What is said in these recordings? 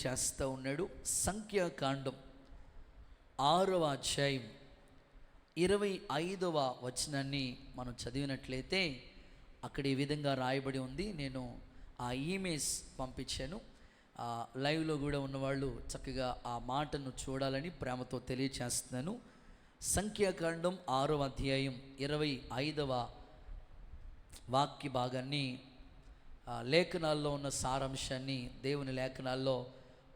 చేస్తూ ఉన్నాడు. సంఖ్యాకాండం 6వ అధ్యాయం 25వ వచనాన్ని మనం చదివినట్లయితే అక్కడ ఈ విధంగా రాయబడి ఉంది. నేను ఆ ఇమేజ్ పంపించాను. లైవ్లో కూడా ఉన్నవాళ్ళు చక్కగా ఆ మాటను చూడాలని ప్రేమతో తెలియచేస్తున్నాను. సంఖ్యాకాండం 6వ అధ్యాయం 25వ వాక్య భాగాన్ని, లేఖనాల్లో ఉన్న సారాంశాన్ని దేవుని లేఖనాల్లో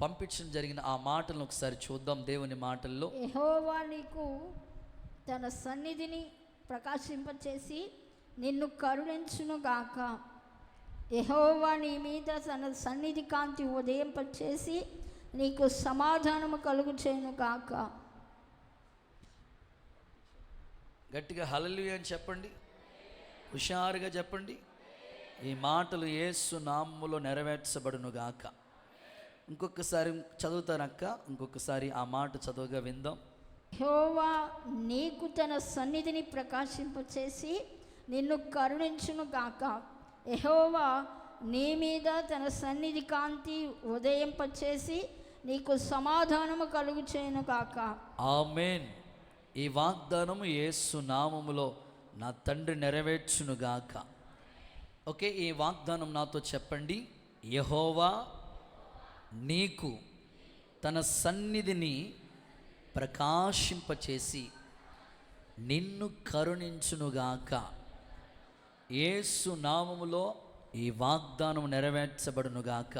పంపించడం జరిగిన ఆ మాటలను ఒకసారి చూద్దాం. దేవుని మాటల్లో, యెహోవా నీకు తన సన్నిధిని ప్రకాశింపచేసి నిన్ను కరుణించును గాక. యెహోవా నీ మీద తన సన్నిధి కాంతి ఉదయింపచేసి నీకు సమాధానము కలుగు చేయును గాక. గట్టిగా హల్లెలూయా అని చెప్పండి, హుషారుగా చెప్పండి. ఈ మాటలు యేసు నామములో నెరవేర్చబడును గాక. ఇంకొకసారి చదువుతానక్క, ఇంకొకసారి ఆ మాట చదువుగా విందాం. యెహోవా నీకు తన సన్నిధిని ప్రకాశింపచేసి నిన్ను కరుణించును గాక. యెహోవా నీ మీద తన సన్నిధి కాంతి ఉదయింపచేసి నీకు సమాధానము కలుగు చేయును గాక. ఆమేన్. ఈ వాగ్దానము యేసు నామములో నా తండ్రి నెరవేర్చును గాక. ఓకే, ఈ వాగ్దానం నాతో చెప్పండి. యెహోవా నీకు తన సన్నిధిని ప్రకాశింపచేసి నిన్ను కరుణించునుగాక. యేసు నామములో ఈ వాగ్దానం నెరవేర్చబడునుగాక.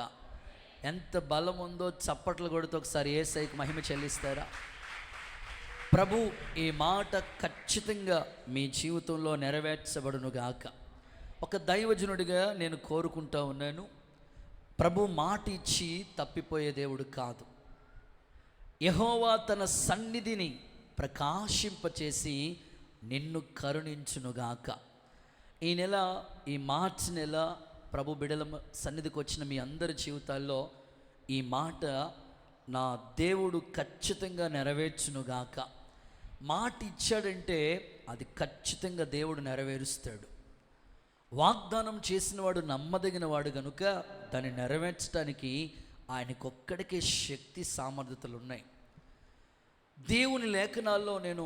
ఎంత బలం ఉందో చప్పట్లు కొడుతూ ఒకసారి యేసయ్యకు మహిమ చెల్లిస్తారా? ప్రభు ఈ మాట ఖచ్చితంగా మీ జీవితంలో నెరవేర్చబడునుగాక. ఒక దైవజనుడిగా నేను కోరుకుంటా ఉన్నాను. ప్రభు మాట ఇచ్చి తప్పిపోయే దేవుడు కాదు. యెహోవా తన సన్నిధిని ప్రకాశింపచేసి నిన్ను కరుణించునుగాక. ఈ నెల, ఈ మార్చి నెల ప్రభు బిడల సన్నిధికి వచ్చిన మీ అందరి జీవితాల్లో ఈ మాట నా దేవుడు ఖచ్చితంగా నెరవేర్చునుగాక. మాట ఇచ్చాడంటే అది ఖచ్చితంగా దేవుడు నెరవేరుస్తాడు. వాగ్దానం చేసినవాడు నమ్మదగిన వాడు కనుక దాన్ని నెరవేర్చడానికి ఆయనకొక్కడికే శక్తి సామర్థ్యతలు ఉన్నాయి. దేవుని లేఖనాల్లో నేను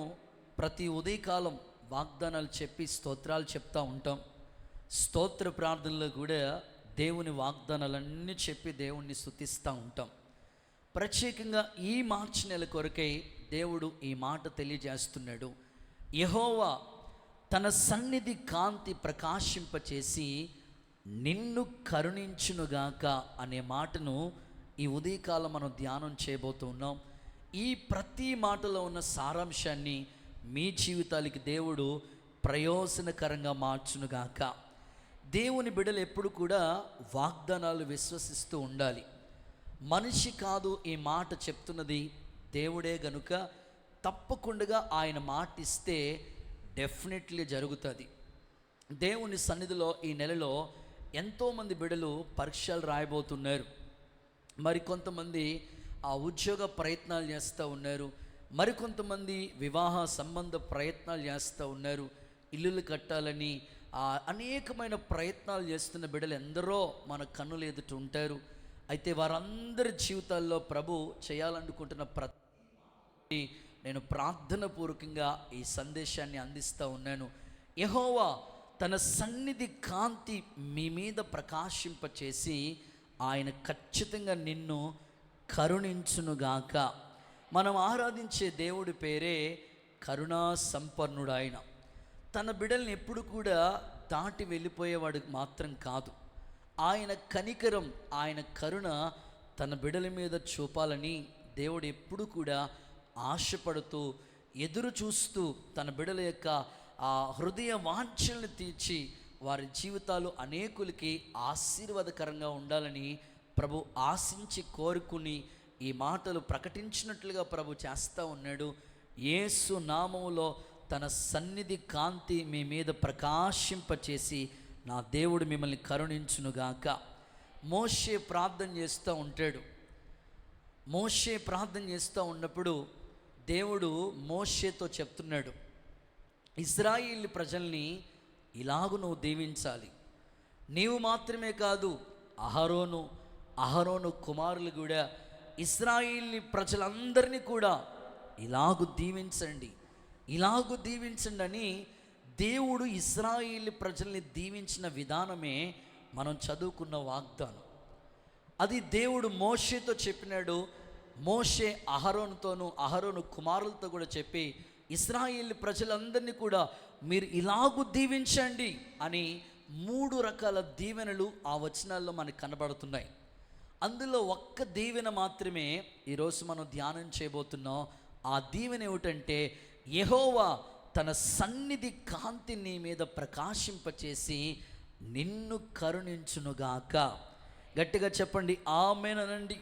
ప్రతి ఉదయకాలం వాగ్దానాలు చెప్పి స్తోత్రాలు చెప్తూ ఉంటాం. స్తోత్ర ప్రార్థనలో కూడా దేవుని వాగ్దానాలన్నీ చెప్పి దేవుణ్ణి స్తుతిస్తూ ఉంటాం. ప్రత్యేకంగా ఈ మార్చి నెల కొరకై దేవుడు ఈ మాట తెలియజేస్తున్నాడు. యెహోవా తన సన్నిధి కాంతి ప్రకాశింపచేసి నిన్ను కరుణించునుగాక అనే మాటను ఈ ఉదయకాలం మనం ధ్యానం చేయబోతున్నాం. ఈ ప్రతి మాటలో ఉన్న సారాంశాన్ని మీ జీవితాలకి దేవుడు ప్రయోజనకరంగా మార్చునుగాక. దేవుని బిడ్డలు ఎప్పుడు కూడా వాగ్దానాలు విశ్వసిస్తూ ఉండాలి. మనిషి కాదు ఈ మాట చెప్తున్నది, దేవుడే గనుక తప్పకుండా ఆయన మాట ఇస్తే డెఫినెట్లీ జరుగుతుంది. దేవుని సన్నిధిలో ఈ నెలలో ఎంతోమంది బిడ్డలు పరీక్షలు రాయబోతున్నారు. మరికొంతమంది ఆ ఉద్యోగ ప్రయత్నాలు చేస్తూ ఉన్నారు. మరికొంతమంది వివాహ సంబంధ ప్రయత్నాలు చేస్తూ ఉన్నారు. ఇల్లులు కట్టాలని అనేకమైన ప్రయత్నాలు చేస్తున్న బిడ్డలు ఎందరో మన కన్నులు ఎదుట ఉంటారు. అయితే వారందరి జీవితాల్లో ప్రభు చేయాలనుకుంటున్న ప్రతి నేను ప్రార్థన పూర్వకంగా ఈ సందేశాన్ని అందిస్తూ ఉన్నాను. యెహోవా తన సన్నిధి కాంతి మీ మీద ప్రకాశింపచేసి ఆయన ఖచ్చితంగా నిన్ను కరుణించునుగాక. మనం ఆరాధించే దేవుడి పేరే కరుణా సంపన్నుడు. ఆయన తన బిడ్డల్ని ఎప్పుడు కూడా దాటి వెళ్ళిపోయేవాడు మాత్రం కాదు. ఆయన కనికరం, ఆయన కరుణ తన బిడ్డల మీద చూపాలని దేవుడు ఎప్పుడు కూడా ఆశపడుతూ ఎదురు చూస్తూ తన బిడ్డల యొక్క ఆ హృదయ వాంఛలను తీర్చి వారి జీవితాలు అనేకులకి ఆశీర్వాదకరంగా ఉండాలని ప్రభు ఆశించి కోరుకుని ఈ మాటలు ప్రకటించినట్లుగా ప్రభు చేస్తూ ఉన్నాడు. యేసు నామములో తన సన్నిధి కాంతి మీ మీద ప్రకాశింపచేసి నా దేవుడు మిమ్మల్ని కరుణించునుగాక. మోషే ప్రార్థన చేస్తూ ఉంటాడు. మోషే ప్రార్థన చేస్తూ ఉన్నప్పుడు దేవుడు మోషేతో చెప్తున్నాడు, ఇశ్రాయేలు ప్రజల్ని ఇలాగూ నువ్వు దీవించాలి. నీవు మాత్రమే కాదు, అహరోను కుమారులు కూడా ఇశ్రాయేలు ప్రజలందరినీ కూడా ఇలాగు దీవించండి అని దేవుడు ఇశ్రాయేలు ప్రజల్ని దీవించిన విధానమే మనం చదువుకున్న వాగ్దానం. అది దేవుడు మోషేతో చెప్పినాడు. మోషే అహరోను కుమారులతో కూడా చెప్పి ఇశ్రాయేలు ప్రజలందరినీ కూడా మీరు ఇలాగు దీవించండి అని 3 రకాల దీవెనలు ఆ వచనాల్లో మనకు కనబడుతున్నాయి. అందులో ఒక్క దీవెన మాత్రమే ఈరోజు మనం ధ్యానం చేయబోతున్నాం. ఆ దీవెన ఏమిటంటే, యెహోవా తన సన్నిధి కాంతి నీ మీద ప్రకాశింపచేసి నిన్ను కరుణించునుగాక. గట్టిగా చెప్పండి ఆమేన్ అనండి.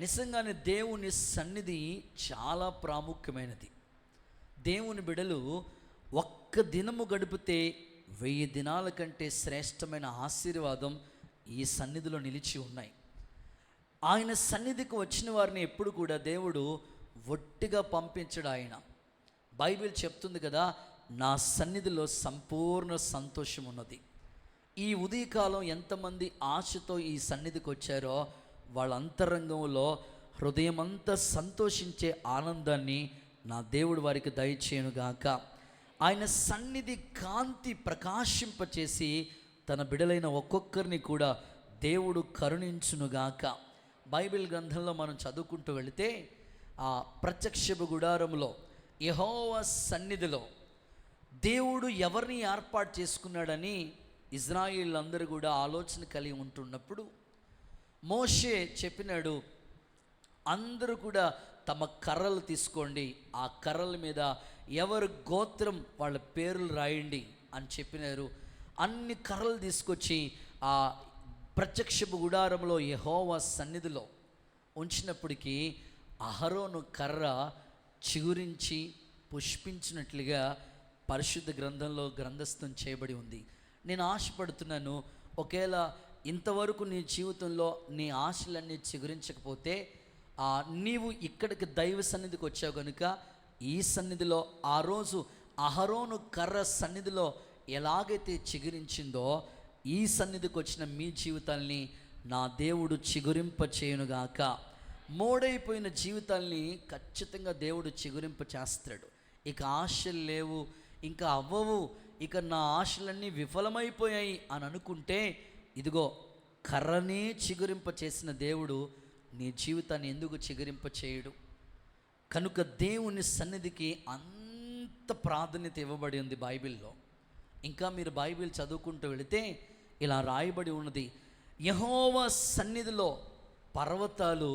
నిజంగానే దేవుని సన్నిధి చాలా ప్రాముఖ్యమైనది. దేవుని బిడలు ఒక్క దినము గడిపితే 1000 దినాల కంటే శ్రేష్టమైన ఆశీర్వాదం ఈ సన్నిధిలో నిలిచి ఉన్నాయి. ఆయన సన్నిధికి వచ్చిన వారిని ఎప్పుడు కూడా దేవుడు ఒట్టిగా పంపించడు. ఆయన బైబిల్ చెప్తుంది కదా, నా సన్నిధిలో సంపూర్ణ సంతోషం ఉన్నది. ఈ ఉదయకాలం ఎంతమంది ఆశతో ఈ సన్నిధికి వచ్చారో వాళ్ళ అంతరంగంలో హృదయమంతా సంతోషించే ఆనందాన్ని నా దేవుడు వారికి దయచేయునుగాక. ఆయన సన్నిధి కాంతి ప్రకాశింపచేసి తన బిడలైన ఒక్కొక్కరిని కూడా దేవుడు కరుణించునుగాక. బైబిల్ గ్రంథంలో మనం చదువుకుంటూ వెళితే ఆ ప్రత్యక్షపు గుడారంలో యెహోవా సన్నిధిలో దేవుడు ఎవరిని ఏర్పాటు చేసుకున్నాడని ఇజ్రాయేళ్ళందరూ కూడా ఆలోచన కలిగి ఉంటున్నప్పుడు మోషే చెప్పినాడు, అందరూ కూడా తమ కర్రలు తీసుకోండి, ఆ కర్రల మీద ఎవరు గోత్రం వాళ్ళ పేర్లు రాయండి అని చెప్పినారు. అన్ని కర్రలు తీసుకొచ్చి ఆ ప్రత్యక్షపు గుడారంలో యెహోవా సన్నిధిలో ఉంచినప్పటికీ అహరోను కర్ర చిగురించి పుష్పించినట్లుగా పరిశుద్ధ గ్రంథంలో గ్రంథస్థం చేయబడి ఉంది. నేను ఆశపడుతున్నాను, ఒకవేళ ఇంతవరకు నీ జీవితంలో నీ ఆశలన్నీ చిగురించకపోతే నీవు ఇక్కడికి దైవ సన్నిధికి వచ్చావు కనుక ఈ సన్నిధిలో ఆ రోజు అహరోను కర్ర సన్నిధిలో ఎలాగైతే చిగురించిందో ఈ సన్నిధికి వచ్చిన మీ జీవితాల్ని నా దేవుడు చిగురింప చేయునుగాక. మోడైపోయిన జీవితాల్ని ఖచ్చితంగా దేవుడు చిగురింప చేస్తాడు. ఇక ఆశలు లేవు, ఇంకా అవ్వవు, ఇక నా ఆశలన్నీ విఫలమైపోయాయి అని అనుకుంటే, ఇదిగో కర్రనే చిగురింప చేసిన దేవుడు నీ జీవితాన్ని ఎందుకు చిగురింప చేయడు? కనుక దేవుని సన్నిధికి అంత ప్రాధాన్యత ఇవ్వబడి ఉంది బైబిల్లో. ఇంకా మీరు బైబిల్ చదువుకుంటూ వెళితే ఇలా రాయబడి ఉన్నది, యెహోవా సన్నిధిలో పర్వతాలు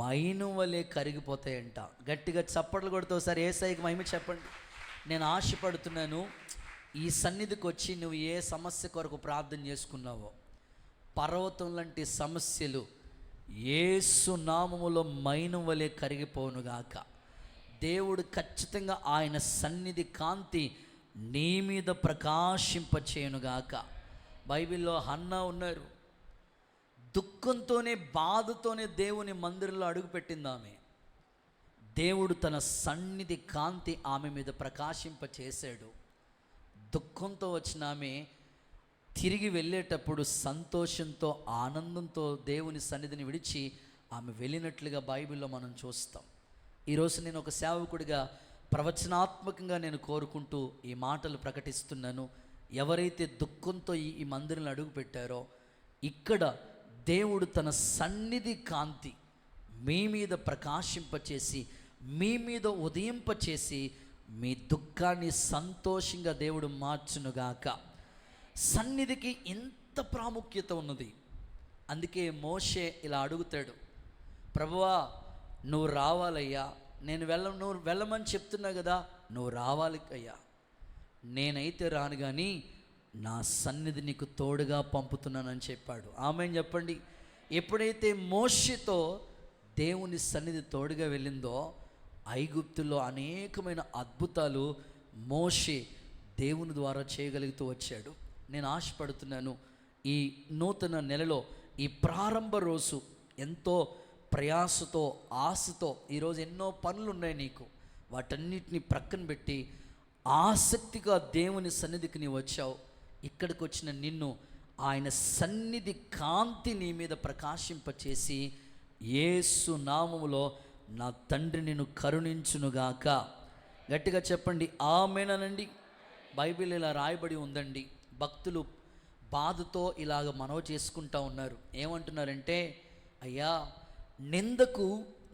మైను వలె కరిగిపోతాయంట. గట్టిగా చప్పట్లు కొడుతూ ఒకసారి యేసయ్యకి మహిమ చెప్పండి. నేను ఆశపడుతున్నాను, ఈ సన్నిధికి వచ్చి నువ్వు ఏ సమస్య కొరకు ప్రార్థన చేసుకున్నావో పర్వతం లాంటి సమస్యలు యేసు నామములో మైను వలె కరిగిపోనుగాక. దేవుడు ఖచ్చితంగా ఆయన సన్నిధి కాంతి నీ మీద ప్రకాశింపచేయునుగాక. బైబిల్లో హన్నా ఉన్నారు, దుఃఖంతోనే బాధతోనే దేవుని మందిరంలో అడుగుపెట్టింది ఆమె. దేవుడు తన సన్నిధి కాంతి ఆమె మీద ప్రకాశింపచేశాడు. దుఃఖంతో వచ్చిన ఆమె తిరిగి వెళ్ళేటప్పుడు సంతోషంతో ఆనందంతో దేవుని సన్నిధిని విడిచి ఆమె వెళ్ళినట్లుగా బైబిల్లో మనం చూస్తాం. ఈరోజు నేను ఒక సేవకుడిగా ప్రవచనాత్మకంగా నేను కోరుకుంటూ ఈ మాటలు ప్రకటిస్తున్నాను. ఎవరైతే దుఃఖంతో ఈ మందిరంలో అడుగు పెట్టారో ఇక్కడ దేవుడు తన సన్నిధి కాంతి మీ మీద ప్రకాశింపచేసి మీ మీద ఉదయింపచేసి మీ దుఃఖాన్ని సంతోషంగా దేవుడు మార్చునుగాక. సన్నిధికి ఇంత ప్రాముఖ్యత ఉన్నది. అందుకే మోషే ఇలా అడుగుతాడు, ప్రభువా నువ్వు రావాలయ్యా, నువ్వు వెళ్ళమని చెప్తున్నా కదా, నువ్వు రావాలి అయ్యా. నేనైతే రాను కానీ నా సన్నిధి నీకు తోడుగా పంపుతున్నానని చెప్పాడు. ఆమేన్ చెప్పండి. ఎప్పుడైతే మోషేతో దేవుని సన్నిధి తోడుగా వెళ్ళిందో ఐగుప్తులో అనేకమైన అద్భుతాలు మోషే దేవుని ద్వారా చేయగలుగుతూ వచ్చాడు. నేను ఆశపడుతున్నాను, ఈ నూతన నెలలో ఈ ప్రారంభ రోజు ఎంతో ప్రయాసతో ఆశతో, ఈరోజు ఎన్నో పనులు ఉన్నాయి నీకు, వాటన్నిటిని ప్రక్కన పెట్టి ఆసక్తిగా దేవుని సన్నిధికి నీవు వచ్చావు. ఇక్కడికి వచ్చిన నిన్ను ఆయన సన్నిధి కాంతి నీ మీద ప్రకాశింపచేసి యేసు నామములో నా తండ్రి నిన్ను కరుణించునుగాక. గట్టిగా చెప్పండి ఆమేనండి. బైబిల్ ఇలా రాయబడి ఉందండి. భక్తులు బాధతో ఇలాగ మనవి చేసుకుంటా ఉన్నారు. ఏమంటున్నారంటే, అయ్యా నిందకు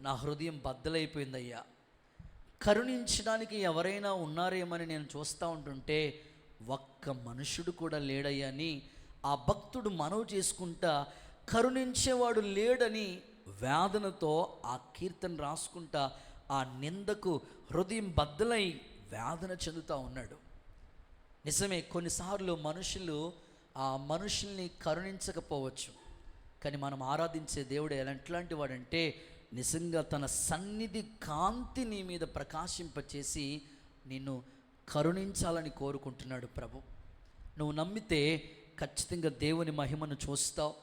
నా హృదయం బద్దలైపోయిందయ్యా, కరుణించడానికి ఎవరైనా ఉన్నారేమని నేను చూస్తూ ఉంటుంటే ఒక్క మనుషుడు కూడా లేడయ్యా అని ఆ భక్తుడు మనవి చేసుకుంటా, కరుణించేవాడు లేడని వేదనతో ఆ కీర్తన రాసుకుంటా ఆ నిందకు హృదయం బద్దలై వేదన చెందుతూ ఉన్నాడు. నిజమే, కొన్నిసార్లు మనుషులు ఆ మనుషుల్ని కరుణించకపోవచ్చు, కానీ మనం ఆరాధించే దేవుడు ఎలాంటి వాడంటే నిజంగా తన సన్నిధి కాంతి నీ మీద ప్రకాశింపచేసి నిన్ను కరుణించాలని కోరుకుంటున్నాడు ప్రభు. నువ్వు నమ్మితే ఖచ్చితంగా దేవుని మహిమను చూస్తావు.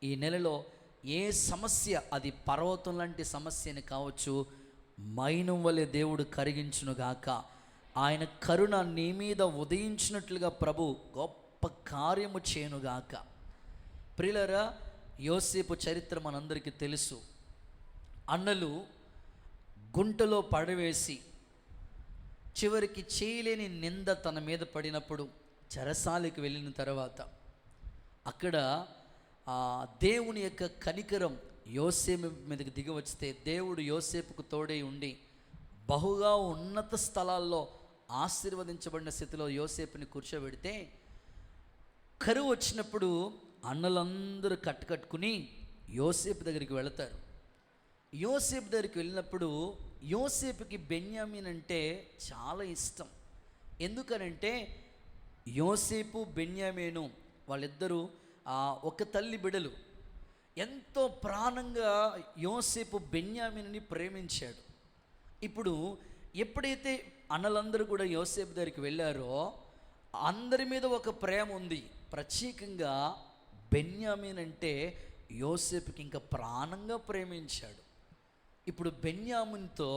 ఈ నెలలో ఏ సమస్య, అది పర్వతం లాంటి సమస్యని కావచ్చు, మైనం వలె దేవుడు కరిగించునుగాక. ఆయన కరుణ నీ మీద ఉదయించినట్లుగా ప్రభు గొప్ప కార్యము చేయనుగాక. ప్రియులారా, యోసేపు చరిత్ర మనందరికీ తెలుసు. అన్నలు గుంటలో పడవేసి చివరికి చేయలేని నింద తన మీద పడినప్పుడు చెరసాలకు వెళ్ళిన తర్వాత అక్కడ దేవుని యొక్క కనికరం యోసేపు మీదకి దిగి వస్తే దేవుడు యోసేపుకు తోడై ఉండి బహుగా ఉన్నత స్థలాల్లో ఆశీర్వదించబడిన స్థితిలో యోసేపుని కూర్చోబెడితే కరువు వచ్చినప్పుడు అన్నలందరూ కట్టుకుని యోసేపు దగ్గరికి వెళతారు. యోసేపు దగ్గరికి వెళ్ళినప్పుడు యోసేపుకి బెన్యామీన్ అంటే చాలా ఇష్టం. ఎందుకనంటే యోసేపు బెన్యామీను వాళ్ళిద్దరూ ఒక తల్లి బిడలు. ఎంతో ప్రాణంగా యోసేపు బెన్యామీనుని ప్రేమించాడు. ఇప్పుడు ఎప్పుడైతే అన్నలందరూ కూడా యోసేపు దగ్గరికి వెళ్ళారో అందరి మీద ఒక ప్రేమ ఉంది. ప్రత్యేకంగా బెన్యామీన్ అంటే యోసేపుకి ఇంకా ప్రాణంగా ప్రేమించాడు. ఇప్పుడు బెన్యామీన్తో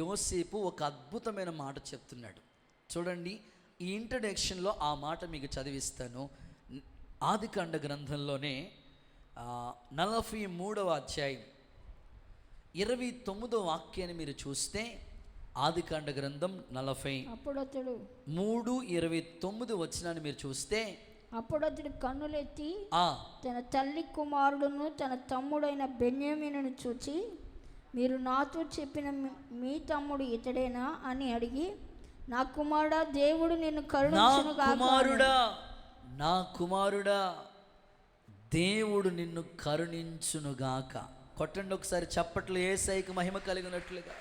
యోసేపు ఒక అద్భుతమైన మాట చెప్తున్నాడు. చూడండి, ఈ ఇంట్రడక్షన్లో ఆ మాట మీకు చదివిస్తాను. ఆదికాండ గ్రంథంలోనే 43వ అధ్యాయం 29వ వాక్యాన్ని మీరు చూస్తే, ఆదికాండ గ్రంథం 43:29 వచనాన్ని మీరు చూస్తే, అప్పుడు అతడు కన్నులెత్తి తన తల్లి కుమారుడును తన తమ్ముడైన బెన్యామీనును చూచి, మీరు నాతో చెప్పిన మీ తమ్ముడు ఇతడేనా అని అడిగి, నా కుమారుడా దేవుడు నిన్ను కరుణించునుగాక, నా కుమారుడా దేవుడు నిన్ను కరుణించునుగాక. కొట్టండి ఒకసారి చప్పట్లు, యేసయ్యకు మహిమ కలిగినట్లుగా.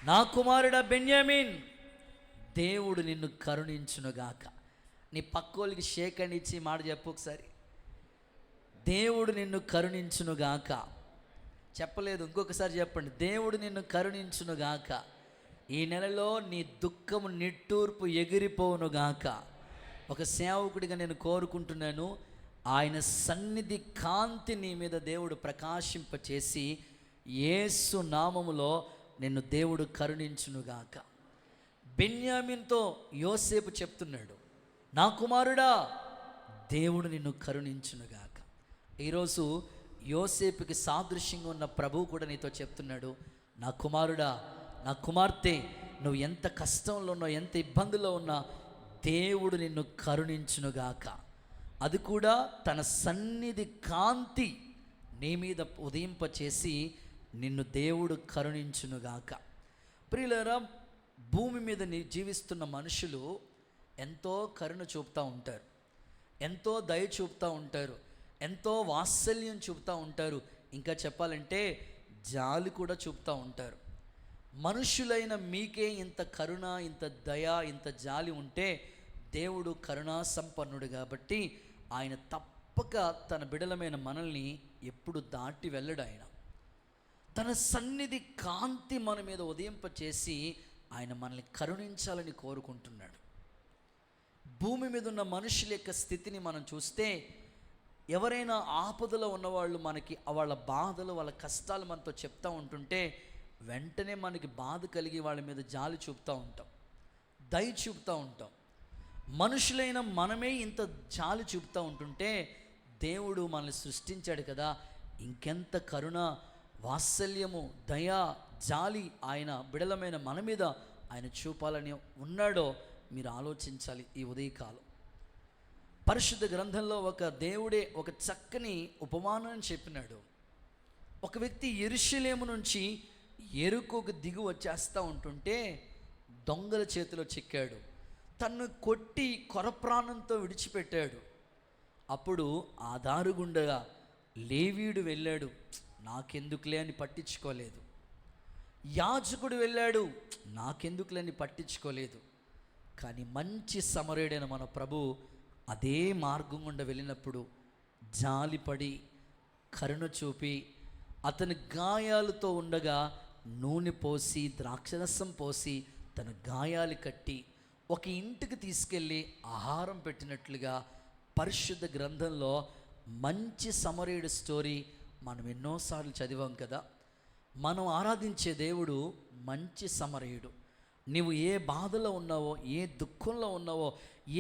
నా కుమారుడా బెన్యామీన్, దేవుడు నిన్ను కరుణించునుగాక. నీ పక్కోలికి షేక్ అని ఇచ్చి మాట చెప్పు ఒకసారి. దేవుడు నిన్ను కరుణించునుగాక. చెప్పలేదు, ఇంకొకసారి చెప్పండి. దేవుడు నిన్ను కరుణించునుగాక. ఈ నెలలో నీ దుఃఖము నిట్టూర్పు ఎగిరిపోవునుగాక. ఒక సేవకుడిగా నేను కోరుకుంటున్నాను, ఆయన సన్నిధి కాంతి నీ మీద దేవుడు ప్రకాశింపచేసి యేసు నామములో నిన్ను దేవుడు కరుణించునుగాక. బెన్యామీన్తో యోసేపు చెప్తున్నాడు, నా కుమారుడా దేవుడు నిన్ను కరుణించునుగాక. ఈరోజు యోసేపుకి సాదృశ్యంగా ఉన్న ప్రభువు కూడా నీతో చెప్తున్నాడు, నా కుమారుడా, నా కుమార్తె, నువ్వు ఎంత కష్టంలో ఉన్నా, ఎంత ఇబ్బందుల్లో ఉన్నా దేవుడు నిన్ను కరుణించునుగాక. అది కూడా తన సన్నిధి కాంతి నీ మీద ఉదయింపచేసి నిన్ను దేవుడు కరుణించునుగాక. ప్రియులారా, భూమి మీద జీవిస్తున్న మనుషులు ఎంతో కరుణ చూపుతూ ఉంటారు, ఎంతో దయ చూపుతూ ఉంటారు, ఎంతో వాత్సల్యం చూపుతూ ఉంటారు. ఇంకా చెప్పాలంటే జాలి కూడా చూపుతూ ఉంటారు. మనుషులైన మీకే ఇంత కరుణ, ఇంత దయ, ఇంత జాలి ఉంటే దేవుడు కరుణా సంపన్నుడు కాబట్టి ఆయన తప్పక తన బిడలమైన మనల్ని ఎప్పుడు దాటి వెళ్ళడు. ఆయన తన సన్నిధి కాంతి మన మీద ఉదయింపచేసి ఆయన మనల్ని కరుణించాలని కోరుకుంటున్నాడు. భూమి మీద ఉన్న మనుషుల యొక్క స్థితిని మనం చూస్తే, ఎవరైనా ఆపదలో ఉన్నవాళ్ళు మనకి వాళ్ళ బాధలు, వాళ్ళ కష్టాలు మనతో చెప్తూ ఉంటుంటే వెంటనే మనకి బాధ కలిగి వాళ్ళ మీద జాలి చూపుతూ ఉంటాం, దయ చూపుతూ ఉంటాం. మనుషులైన మనమే ఇంత జాలి చూపుతూ ఉంటుంటే దేవుడు మనల్ని సృష్టించాడు కదా, ఇంకెంత కరుణ వాత్సల్యము, దయ, జాలి ఆయన బిడలమైన మన మీద ఆయన చూపాలని ఉన్నాడో మీరు ఆలోచించాలి. ఈ ఉదయకాలం పరిశుద్ధ గ్రంథంలో ఒక దేవుడే ఒక చక్కని ఉపమానం చెప్పినాడు. ఒక వ్యక్తి యెరూషలేము నుంచి యెరికోకు దిగి వచ్చేస్తూ ఉంటుంటే దొంగల చేతిలో చిక్కాడు. తన్ను కొట్టి కొరప్రాణంతో విడిచిపెట్టాడు. అప్పుడు ఆ దారుగుండగా లేవీయుడు వెళ్ళాడు, నాకెందుకులే అని పట్టించుకోలేదు. యాజకుడు వెళ్ళాడు, నాకెందుకులే అని పట్టించుకోలేదు. కానీ మంచి సమరయుడైన మన ప్రభు అదే మార్గం గుండా వెళ్ళినప్పుడు జాలిపడి కరుణ చూపి అతని గాయాలతో ఉండగా నూనె పోసి ద్రాక్షరసం పోసి తన గాయాలు కట్టి ఒక ఇంటికి తీసుకెళ్ళి ఆహారం పెట్టినట్లుగా పరిశుద్ధ గ్రంథంలో మంచి సమరయుడు స్టోరీ మనం ఎన్నోసార్లు చదివాం కదా. మనం ఆరాధించే దేవుడు మంచి సమరయుడు. నీవు ఏ బాధలో ఉన్నావో, ఏ దుఃఖంలో ఉన్నావో,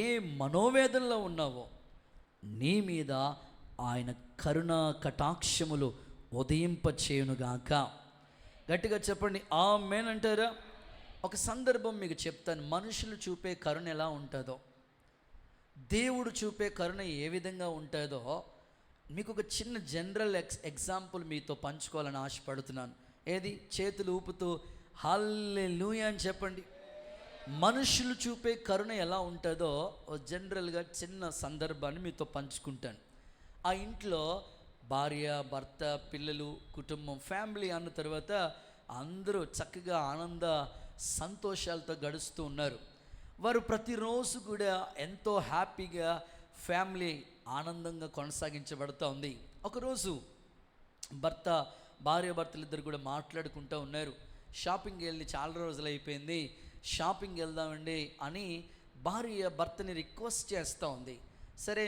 ఏ మనోవేదనలో ఉన్నావో నీ మీద ఆయన కరుణా కటాక్షములు ఉదయింపచేయునుగాక. గట్టిగా చెప్పండి ఆమేన్ అంటారా? ఒక సందర్భం మీకు చెప్తాను. మనుషులు చూపే కరుణ ఎలా ఉంటుందో, దేవుడు చూపే కరుణ ఏ విధంగా ఉంటుందో మీకు ఒక చిన్న జనరల్ ఎగ్జాంపుల్ మీతో పంచుకోవాలని ఆశపడుతున్నాను. ఏది? చేతులు ఊపుతూ హల్లెలూయా అని చెప్పండి. మనుషులు చూపే కరుణ ఎలా ఉంటుందో జనరల్గా చిన్న సందర్భాన్ని మీతో పంచుకుంటాను. ఆ ఇంట్లో భార్య, భర్త, పిల్లలు, కుటుంబం, ఫ్యామిలీ అన్న తర్వాత అందరూ చక్కగా ఆనంద సంతోషాలతో గడుస్తూ ఉన్నారు. వారు ప్రతిరోజు కూడా ఎంతో హ్యాపీగా ఫ్యామిలీ ఆనందంగా కొనసాగించబడుతూ ఉంది. ఒకరోజు భార్య భర్తలు ఇద్దరు కూడా మాట్లాడుకుంటూ ఉన్నారు. షాపింగ్కి వెళ్ళి చాలా రోజులు అయిపోయింది, షాపింగ్ వెళ్దామండి అని భార్య భర్తని రిక్వెస్ట్ చేస్తూ ఉంది. సరే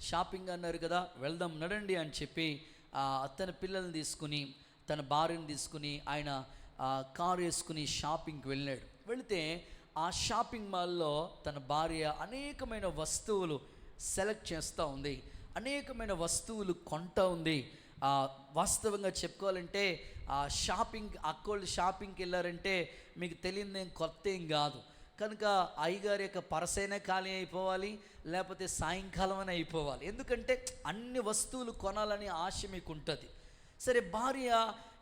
షాపింగ్ అన్నారు కదా, వెళ్దాం నడండి అని చెప్పి తన పిల్లల్ని తీసుకుని తన భార్యను తీసుకుని ఆయన కారు వేసుకుని షాపింగ్కి వెళ్ళాడు. వెళితే ఆ షాపింగ్ మాల్లో తన భార్య అనేకమైన వస్తువులు సెలెక్ట్ చేస్తూ ఉంది, అనేకమైన వస్తువులు కొంటూ ఉంది. వాస్తవంగా చెప్పుకోవాలంటే అక్కోళ్ళు షాపింగ్కి వెళ్ళారంటే మీకు తెలియదేం కొత్త ఏం కాదు కనుక అయ్యగారి యొక్క పరసైనా ఖాళీ అయిపోవాలి, లేకపోతే సాయంకాలం అని అయిపోవాలి. ఎందుకంటే అన్ని వస్తువులు కొనాలని ఆశ మీకు ఉంటుంది. సరే భార్య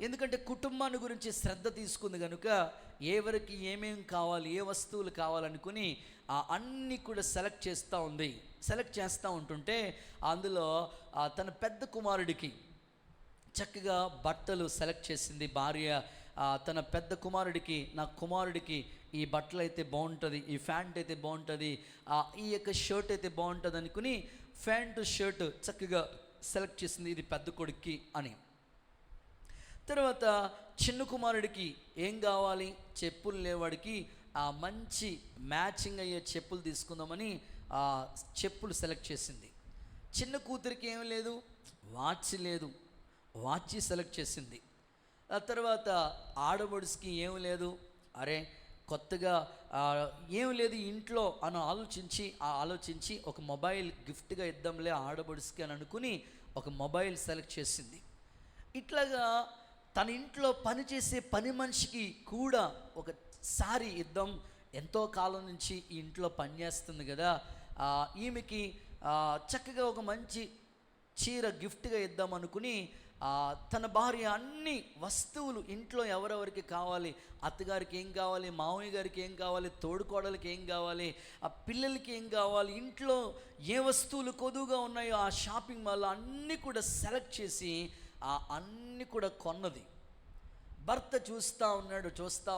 ఎందుకంటే కుటుంబాన్ని గురించి శ్రద్ధ తీసుకుంది కనుక ఎవరికి ఏమేమి కావాలి, ఏ వస్తువులు కావాలనుకుని అన్నీ కూడా సెలెక్ట్ చేస్తూ ఉంటుంటే అందులో తన పెద్ద కుమారుడికి చక్కగా బట్టలు సెలెక్ట్ చేసింది భార్య. తన పెద్ద కుమారుడికి, నా కుమారుడికి ఈ బట్టలు అయితే బాగుంటుంది, ఈ ప్యాంట్ అయితే బాగుంటుంది, ఈ యొక్క షర్ట్ అయితే బాగుంటుంది అనుకుని ప్యాంటు షర్ట్ చక్కగా సెలెక్ట్ చేసింది, ఇది పెద్ద కొడుక్కి అని. తర్వాత చిన్న కుమారుడికి ఏం కావాలి, చెప్పులు లేవాడికి మంచి మ్యాచింగ్ అయ్యే చెప్పులు తీసుకుందామని చెప్పులు సెలెక్ట్ చేసింది. చిన్న కూతురికి ఏం లేదు, వాచ్ సెలెక్ట్ చేసింది. ఆ తర్వాత ఆడబడుసుకి ఏం లేదు, అరే కొత్తగా ఏం లేదు ఇంట్లో అని ఆలోచించి ఒక మొబైల్ గిఫ్ట్గా ఇద్దాంలే ఆడబడుసుకి అని అనుకుని ఒక మొబైల్ సెలెక్ట్ చేసింది. ఇట్లాగా తన ఇంట్లో పనిచేసే పని మనిషికి కూడా ఒక సారీ ఇద్దాం, ఎంతో కాలం నుంచి ఈ ఇంట్లో పనిచేస్తుంది కదా, ఈమెకి చక్కగా ఒక మంచి చీర గిఫ్ట్గా ఇద్దాం అనుకుని తన భార్య అన్ని వస్తువులు ఇంట్లో ఎవరెవరికి కావాలి, అత్తగారికి ఏం కావాలి, మామయ్య గారికి ఏం కావాలి, తోడుకోడలకి ఏం కావాలి, ఆ పిల్లలకి ఏం కావాలి, ఇంట్లో ఏ వస్తువులు కొదువుగా ఉన్నాయో ఆ షాపింగ్ మాల్లో అన్నీ కూడా సెలెక్ట్ చేసి అన్నీ కూడా కొన్నది. భర్త చూస్తూ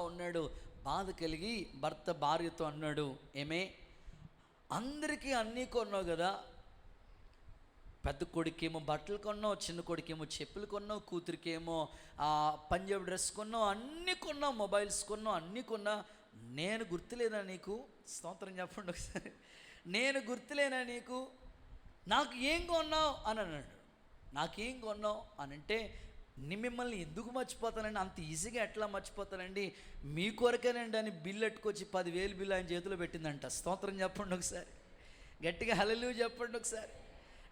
ఉన్నాడు. బాధ కలిగి భర్త భార్యతో అన్నాడు, ఏమే అందరికీ అన్నీ కొన్నావు కదా, పెద్ద కొడుకేమో బట్టలు కొన్నావు, చిన్న కొడుకేమో చెప్పులు కొన్నావు, కూతురికేమో పంజాబ్ డ్రెస్ కొన్నావు, అన్నీ కొన్నావు, మొబైల్స్ కొన్నావు, అన్నీ కొన్నా, నేను గుర్తులేనా నీకు? స్తోత్రం చెప్పండి ఒకసారి. నేను గుర్తులేనా నీకు? నాకు ఏం కొన్నావు అని అన్నాడు. నాకేం కొన్నావు అని అంటే, మిమ్మల్ని ఎందుకు మర్చిపోతానండి, అంత ఈజీగా ఎట్లా మర్చిపోతానండి, మీ కొరకేనండి అని బిల్లు ఎట్టుకొచ్చి 10,000 బిల్లు ఆయన చేతిలో పెట్టిందంట. స్తోత్రం చెప్పండి ఒకసారి, గట్టిగా హల్లెలూయా చెప్పండి ఒకసారి.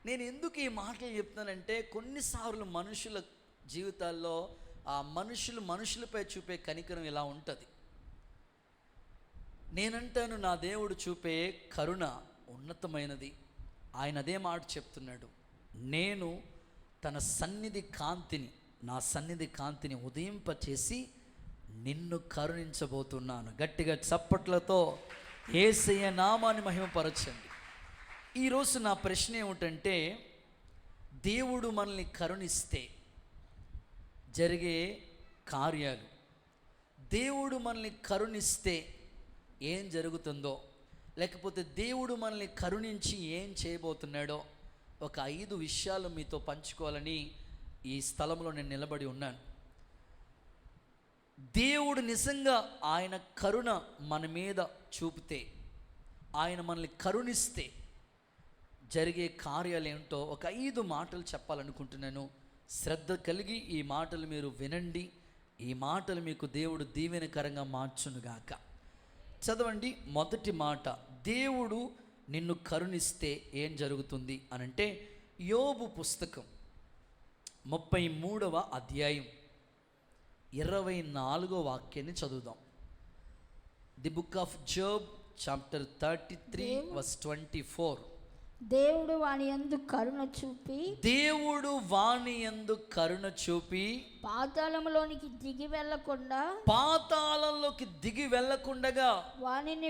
నేను ఎందుకు ఈ మాటలు చెప్తానంటే, కొన్నిసార్లు మనుషుల జీవితాల్లో ఆ మనుషులపై చూపే కనికరం ఇలా ఉంటుంది. నేనంటాను నా దేవుడు చూపే కరుణ ఉన్నతమైనది. ఆయన అదే మాట చెప్తున్నాడు, నేను నా సన్నిధి కాంతిని ఉదయింపచేసి నిన్ను కరుణించబోతున్నాను. గట్టిగా చప్పట్లతో యేసయ్య నామాన్ని మహిమపరచండి. ఈరోజు నా ప్రశ్న ఏమిటంటే, దేవుడు మనల్ని కరుణిస్తే జరిగే కార్యాలు, దేవుడు మనల్ని కరుణిస్తే ఏం జరుగుతుందో, లేకపోతే దేవుడు మనల్ని కరుణించి ఏం చేయబోతున్నాడో ఒక 5 విషయాలు మీతో పంచుకోవాలని ఈ స్థలంలో నేను నిలబడి ఉన్నాను. దేవుడు నిజంగా ఆయన కరుణ మన మీద చూపితే, ఆయన మనల్ని కరుణిస్తే జరిగే కార్యాలు ఏంటో ఒక 5 మాటలు చెప్పాలనుకుంటున్నాను. శ్రద్ధ కలిగి ఈ మాటలు మీరు వినండి. ఈ మాటలు మీకు దేవుడు దీవెనకరంగా మార్చునుగాక. చదవండి. మొదటి మాట, దేవుడు నిన్ను కరుణిస్తే ఏం జరుగుతుంది అనంటే, యోబు పుస్తకం 33వ అధ్యాయం 24వ వాక్యాన్ని చదువుదాం. The Book of Job chapter 33 verse 24. దేవుడు వాని యందు కరుణ చూపి పాతాళంలోకి దిగి వెళ్ళకుండా వానిని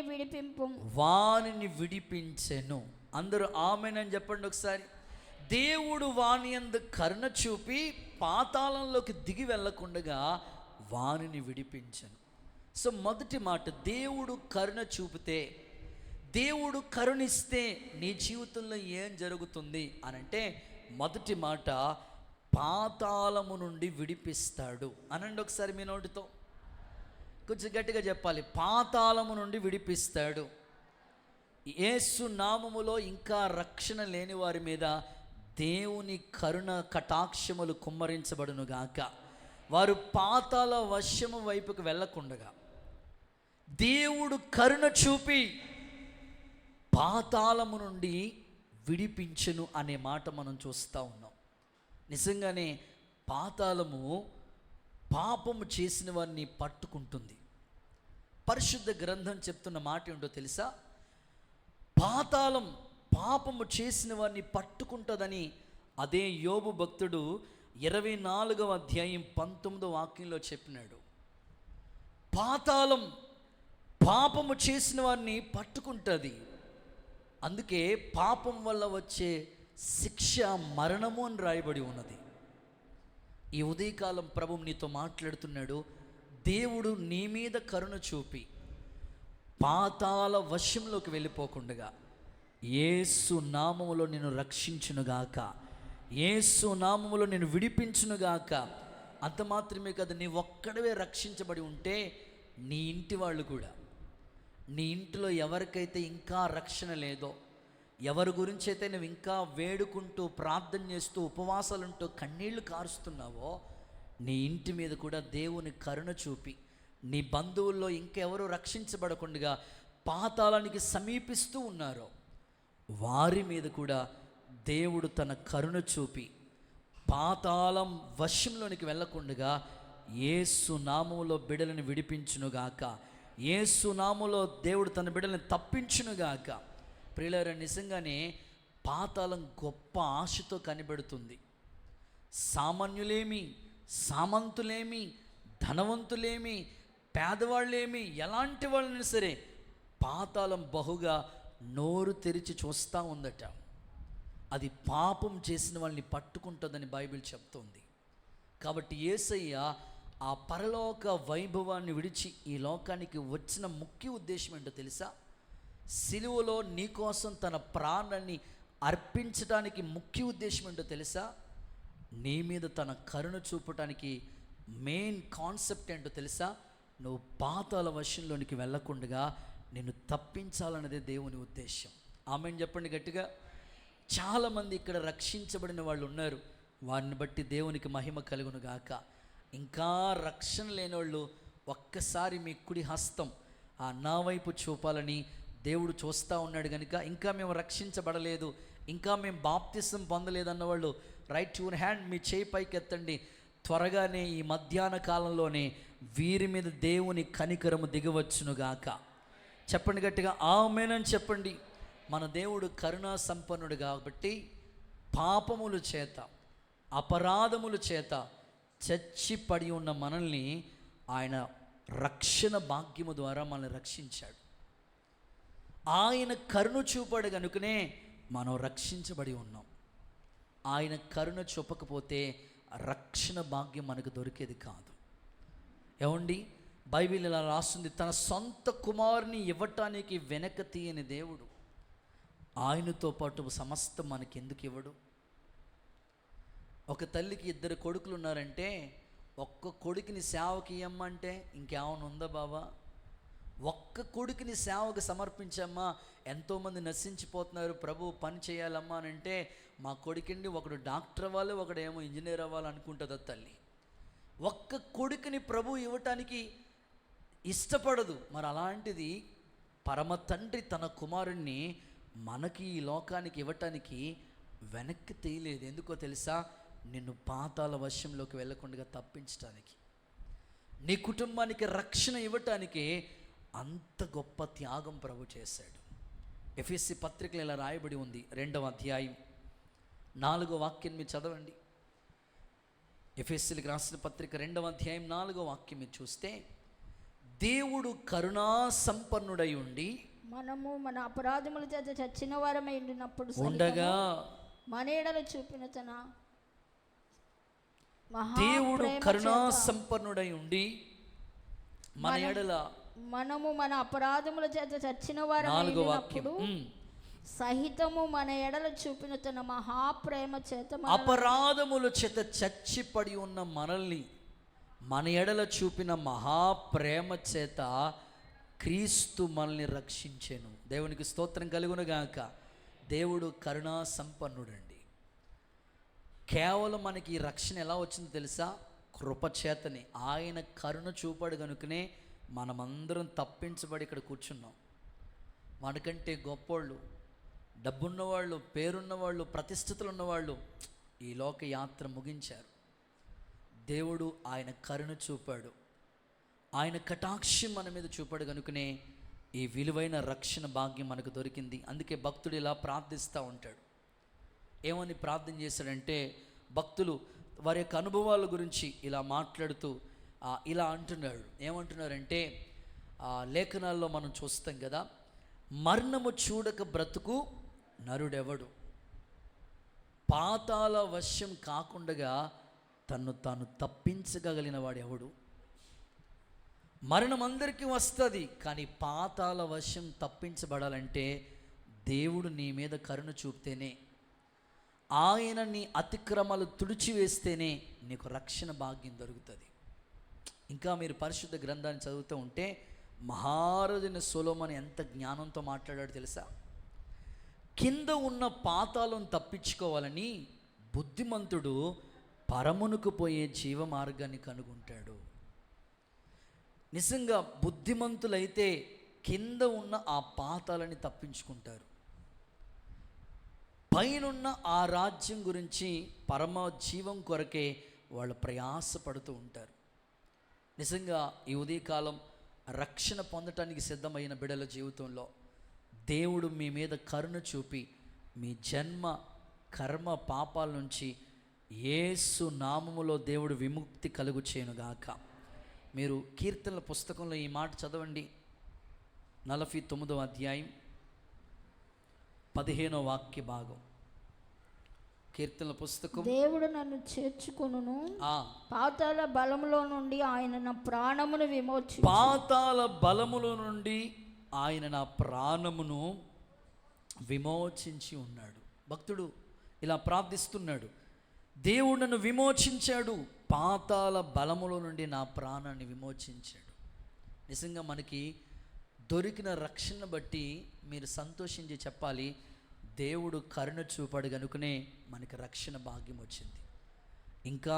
విడిపించెను. అందరూ ఆమేన్ అని చెప్పండి ఒకసారి. దేవుడు వాని యందు కరుణ చూపి పాతాళంలోకి దిగి వెళ్ళకుండా వానిని విడిపించెను. సో మొదటి మాట, దేవుడు కరుణ చూపితే, దేవుడు కరుణిస్తే నీ జీవితంలో ఏం జరుగుతుంది అనంటే, మొదటి మాట, పాతాళము నుండి విడిపిస్తాడు. అనండి ఒకసారి మీ నోటితో, కొంచెం గట్టిగా చెప్పాలి. పాతాళము నుండి విడిపిస్తాడు. యేసు నామములో ఇంకా రక్షణ లేని వారి మీద దేవుని కరుణ కటాక్షములు కుమ్మరించబడును గాక. వారు పాతాళ వశ్యము వైపుకు వెళ్ళకుండగా దేవుడు కరుణ చూపి పాతాళము నుండి విడిపించును అనే మాట మనం చూస్తూ ఉన్నాం. నిజంగానే పాతాళము పాపము చేసిన వారిని పట్టుకుంటుంది. పరిశుద్ధ గ్రంథం చెప్తున్న మాట ఏంటో తెలుసా? పాతాళం పాపము చేసిన వారిని పట్టుకుంటుందని అదే యోబు భక్తుడు 24వ అధ్యాయం 19వ వాక్యంలో చెప్పినాడు. పాతాళం పాపము చేసిన వారిని పట్టుకుంటుంది. అందుకే పాపం వల్ల వచ్చే శిక్ష మరణము అని రాయబడి ఉన్నది. ఈ ఉదయకాలం ప్రభువు నీతో మాట్లాడుతున్నాడు. దేవుడు నీ మీద కరుణ చూపి పాతాళ వశంలోకి వెళ్ళిపోకుండగా యేసు నామములో నిన్ను రక్షించునుగాక, యేసు నామములో నిన్ను విడిపించునుగాక. అంత మాత్రమే కదా, నీ ఒక్కడవే రక్షించబడి ఉంటే నీ ఇంటి వాళ్ళు కూడా, నీ ఇంటిలో ఎవరికైతే ఇంకా రక్షణ లేదో, ఎవరి గురించి అయితే నువ్వు ఇంకా వేడుకుంటూ ప్రార్థన చేస్తూ ఉపవాసాలుంటూ కన్నీళ్లు కారుస్తున్నావో, నీ ఇంటి మీద కూడా దేవుని కరుణ చూపి, నీ బంధువుల్లో ఇంకెవరూ రక్షించబడకుండా పాతాళానికి సమీపిస్తూ ఉన్నారో వారి మీద కూడా దేవుడు తన కరుణ చూపి పాతాళం వశంలోనికి వెళ్ళకుండగా యేసు నామములో బిడ్డలను విడిపించునుగాక, యేసు నామములో దేవుడు తన బిడ్డలను తప్పించునుగాక. ప్రియులారా, నిజంగానే పాతాళం గొప్ప ఆశతో కనిపెడుతుంది. సామాన్యులేమి, సామంతులేమి, ధనవంతులేమి, పేదవాళ్ళేమి, ఎలాంటి వాళ్ళని సరే పాతాళం బహుగా నోరు తెరిచి చూస్తూ ఉందట. అది పాపం చేసిన వాళ్ళని పట్టుకుంటుందని బైబిల్ చెప్తుంది. కాబట్టి యేసయ్య ఆ పరలోక వైభవాన్ని విడిచి ఈ లోకానికి వచ్చిన ముఖ్య ఉద్దేశం ఏంటో తెలుసా? సిలువలో నీకోసం తన ప్రాణాన్ని అర్పించడానికి ముఖ్య ఉద్దేశం ఏంటో తెలుసా? నీ మీద తన కరుణ చూపటానికి మెయిన్ కాన్సెప్ట్ ఏంటో తెలుసా? నువ్వు పాతాళ వశంలోనికి వెళ్ళకుండగా నిన్ను తప్పించాలన్నదే దేవుని ఉద్దేశం. ఆమేన్ చెప్పండి గట్టిగా. చాలామంది ఇక్కడ రక్షించబడిన వాళ్ళు ఉన్నారు. వారిని బట్టి దేవునికి మహిమ కలుగును గాక. ఇంకా రక్షణ లేనివాళ్ళు ఒక్కసారి మీ కుడి హస్తం నా వైపు చూపాలని దేవుడు చూస్తూ ఉన్నాడు కనుక, ఇంకా మేము రక్షించబడలేదు, ఇంకా మేము బాప్తిసం పొందలేదన్న వాళ్ళు రైట్ యువర్ హ్యాండ్, మీ చేయి పైకి ఎత్తండి. త్వరగానే ఈ మధ్యాహ్న కాలంలోనే వీరి మీద దేవుని కనికరము దిగవచ్చునుగాక. చెప్పండి గట్టిగా ఆమేనని చెప్పండి. మన దేవుడు కరుణా సంపన్నుడు కాబట్టి పాపముల చేత అపరాధముల చేత చచ్చి పడి ఉన్న మనల్ని ఆయన రక్షణ భాగ్యము ద్వారా మనల్ని రక్షించాడు. ఆయన కరుణ చూపాడు కనుకనే మనం రక్షించబడి ఉన్నాం. ఆయన కరుణ చూపకపోతే రక్షణ భాగ్యం మనకు దొరికేది కాదు. ఏమండి, బైబిల్ ఇలా రాస్తుంది, తన సొంత కుమారుని ఇవ్వటానికి వెనక తీయని దేవుడు ఆయనతో పాటు సమస్తం మనకి ఎందుకు ఇవ్వడు? ఒక తల్లికి 2 కొడుకులు ఉన్నారంటే ఒక్క కొడుకుని సేవకి ఇవ్వమంటే ఇంకేమైనా ఉందా బాబా? ఒక్క కొడుకుని సేవకు సమర్పించమ్మా, ఎంతోమంది నశించిపోతున్నారు, ప్రభు పని చేయాలమ్మా అని అంటే మా కొడుకండి ఒకడు డాక్టర్ అవ్వాలి, ఒకడేమో ఇంజనీర్ అవ్వాలి అనుకుంటుంది తల్లి. ఒక్క కొడుకుని ప్రభు ఇవ్వటానికి ఇష్టపడదు. మరి అలాంటిది పరమ తండ్రి తన కుమారుణ్ణి మనకి ఈ లోకానికి ఇవ్వటానికి వెనక్కి తీయలేదు. ఎందుకో తెలుసా? నిన్ను పాతాళ వశంలోకి వెళ్ళకుండా తప్పించడానికి, నీ కుటుంబానికి రక్షణ ఇవ్వటానికి అంత గొప్ప త్యాగం ప్రభు చేశాడు. ఎఫెసీ పత్రికలో ఇలా రాయబడి ఉంది, 2వ అధ్యాయం 4వ వాక్యం మీరు చదవండి. ఎఫెసీలకు రాసిన పత్రిక 2వ అధ్యాయం 4వ వాక్యం మీరు చూస్తే, దేవుడు కరుణా సంపన్నుడై ఉండి మనము మన అపరాధముల చేత చచ్చిన వారమై ఉండినప్పుడు ఉండగా మన ఎడల చూపిన తన దేవుడు కరుణా సంపన్నుడై ఉండి మన ఎడల మనము మన అపరాధముల చేత చచ్చిన వారమై ఉండినప్పుడు సహితము మన ఎడల చూపిన తన మహాప్రేమ చేత అపరాధముల చేత చచ్చిపడి ఉన్న మనల్ని మన ఎడల చూపిన మహాప్రేమ చేత క్రీస్తు మనల్ని రక్షించెను. దేవునికి స్తోత్రం కలుగునుగాక. దేవుడు కరుణా సంపన్నుడండి. కేవలం మనకి ఈ రక్షణ ఎలా వచ్చిందో తెలుసా? కృపచేతని. ఆయన కరుణ చూపాడు కనుకనే మనమందరం తప్పించబడి ఇక్కడ కూర్చున్నాం. మనకంటే గొప్పోళ్ళు, డబ్బున్నవాళ్ళు, పేరున్నవాళ్ళు, ప్రతిష్ఠితులు ఉన్నవాళ్ళు ఈ లోక యాత్ర ముగించారు. దేవుడు ఆయన కరుణ చూపాడు, ఆయన కటాక్షం మన మీద చూపాడు కనుకనే ఈ విలువైన రక్షణ భాగ్యం మనకు దొరికింది. అందుకే భక్తుడు ఇలా ప్రార్థిస్తూ ఉంటాడు. ఏమని ప్రార్థన చేశాడంటే, భక్తులు వారి యొక్క అనుభవాల గురించి ఇలా మాట్లాడుతూ ఇలా అంటున్నాడు. ఏమంటున్నారంటే, లేఖనాల్లో మనం చూస్తాం కదా, మరణము చూడక బ్రతుకు నరుడెవడు, పాతాళ వశ్యం కాకుండా తన్ను తాను తప్పించగలిగిన వాడు ఎవడు? మరణం అందరికీ వస్తుంది, కానీ పాతాళ వశ్యం తప్పించబడాలంటే దేవుడు నీ మీద కరుణ చూపితేనే, ఆయన నీ అతిక్రమాలు తుడిచివేస్తేనే నీకు రక్షణ భాగ్యం దొరుకుతుంది. ఇంకా మీరు పరిశుద్ధ గ్రంథాన్ని చదువుతూ ఉంటే మహారాజైన సొలొమోను ఎంత జ్ఞానంతో మాట్లాడాడు తెలుసా? కింద ఉన్న పాతాళం తప్పించుకోవాలని బుద్ధిమంతుడు పరమునకు పోయే జీవ మార్గాన్ని కనుగొంటాడు. నిజంగా బుద్ధిమంతులైతే కింద ఉన్న ఆ పాతాలని తప్పించుకుంటారు. పైనున్న ఆ రాజ్యం గురించి పరమ జీవం కొరకే వాళ్ళు ప్రయాసపడుతూ ఉంటారు. నిజంగా ఈ ఉదయకాలం రక్షణ పొందటానికి సిద్ధమైన బిడ్డల జీవితంలో దేవుడు మీ మీద కరుణ చూపి మీ జన్మ కర్మ పాపాల నుంచి యేసు నామములో దేవుడు విముక్తి కలుగు చేయనుగాక. మీరు కీర్తనల పుస్తకంలో ఈ మాట చదవండి, 49వ అధ్యాయం 15వ వాక్య భాగం. కీర్తనల పుస్తకం. దేవుడు నన్ను చేర్చుకొనును, పాతాళ బలములో నుండి ఆయన నా ప్రాణమును విమోచించి, పాతాళ బలములో నుండి ఆయన నా ప్రాణమును విమోచించి ఉన్నాడు. భక్తుడు ఇలా ప్రార్థిస్తున్నాడు, దేవుడు నన్ను విమోచించాడు, పాతాళ బలములో నుండి నా ప్రాణాన్ని విమోచించాడు. నిజంగా మనకి దొరికిన రక్షణ బట్టి మీరు సంతోషించి చెప్పాలి, దేవుడు కరుణ చూపాడు కనుకనే మనకి రక్షణ భాగ్యం వచ్చింది. ఇంకా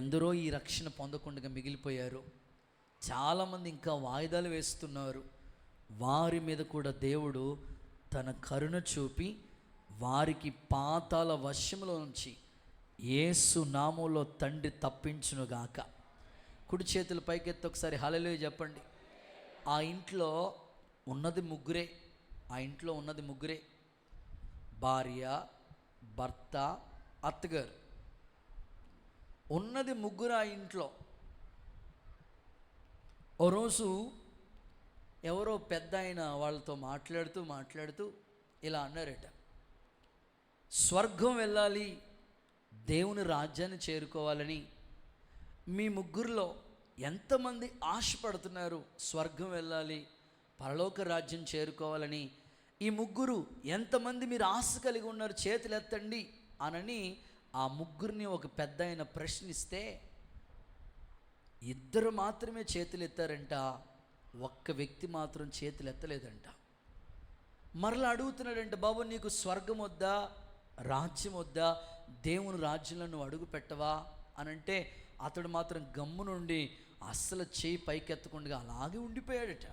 ఎందరో ఈ రక్షణ పొందకుండా మిగిలిపోయారు. చాలామంది ఇంకా వాయిదాలు వేస్తున్నారు. వారి మీద కూడా దేవుడు తన కరుణ చూపి వారికి పాతాళ వశములో నుంచి యేసు నామములో తండ్రి తప్పించునుగాక. కుడి చేతులు పైకెత్తి ఒకసారి హల్లెలూయా చెప్పండి. ఆ ఇంట్లో ఉన్నది ముగ్గురే. ఆ ఇంట్లో ఉన్నది ముగ్గురే, భార్య, భర్త, అత్తగారు. ఉన్నది ముగ్గురు ఆ ఇంట్లో. ఓ రోజు ఎవరో పెద్ద ఆయన వాళ్ళతో మాట్లాడుతూ ఇలా అన్నారట, స్వర్గం వెళ్ళాలి, దేవుని రాజ్యాన్ని చేరుకోవాలని మీ ముగ్గురులో ఎంతమంది ఆశపడుతున్నారు స్వర్గం వెళ్ళాలి, పరలోక రాజ్యం చేరుకోవాలని? ఈ ముగ్గురు ఎంతమంది మీరు ఆశ కలిగి ఉన్నారు, చేతులు ఎత్తండి అనని ఆ ముగ్గురిని ఒక పెద్ద ఆయన ప్రశ్నిస్తే ఇద్దరు మాత్రమే చేతులు ఎత్తారంట, ఒక్క వ్యక్తి మాత్రం చేతులు ఎత్తలేదంట. మరలా అడుగుతున్నాడంట, బాబు నీకు స్వర్గం వద్దా, రాజ్యం వద్దా, దేవుని రాజ్యంలో నువ్వు అడుగు పెట్టవా అనంటే అతడు మాత్రం గమ్ము నుండి అస్సలు చేయి పైకెత్తకుండా అలాగే ఉండిపోయాడట.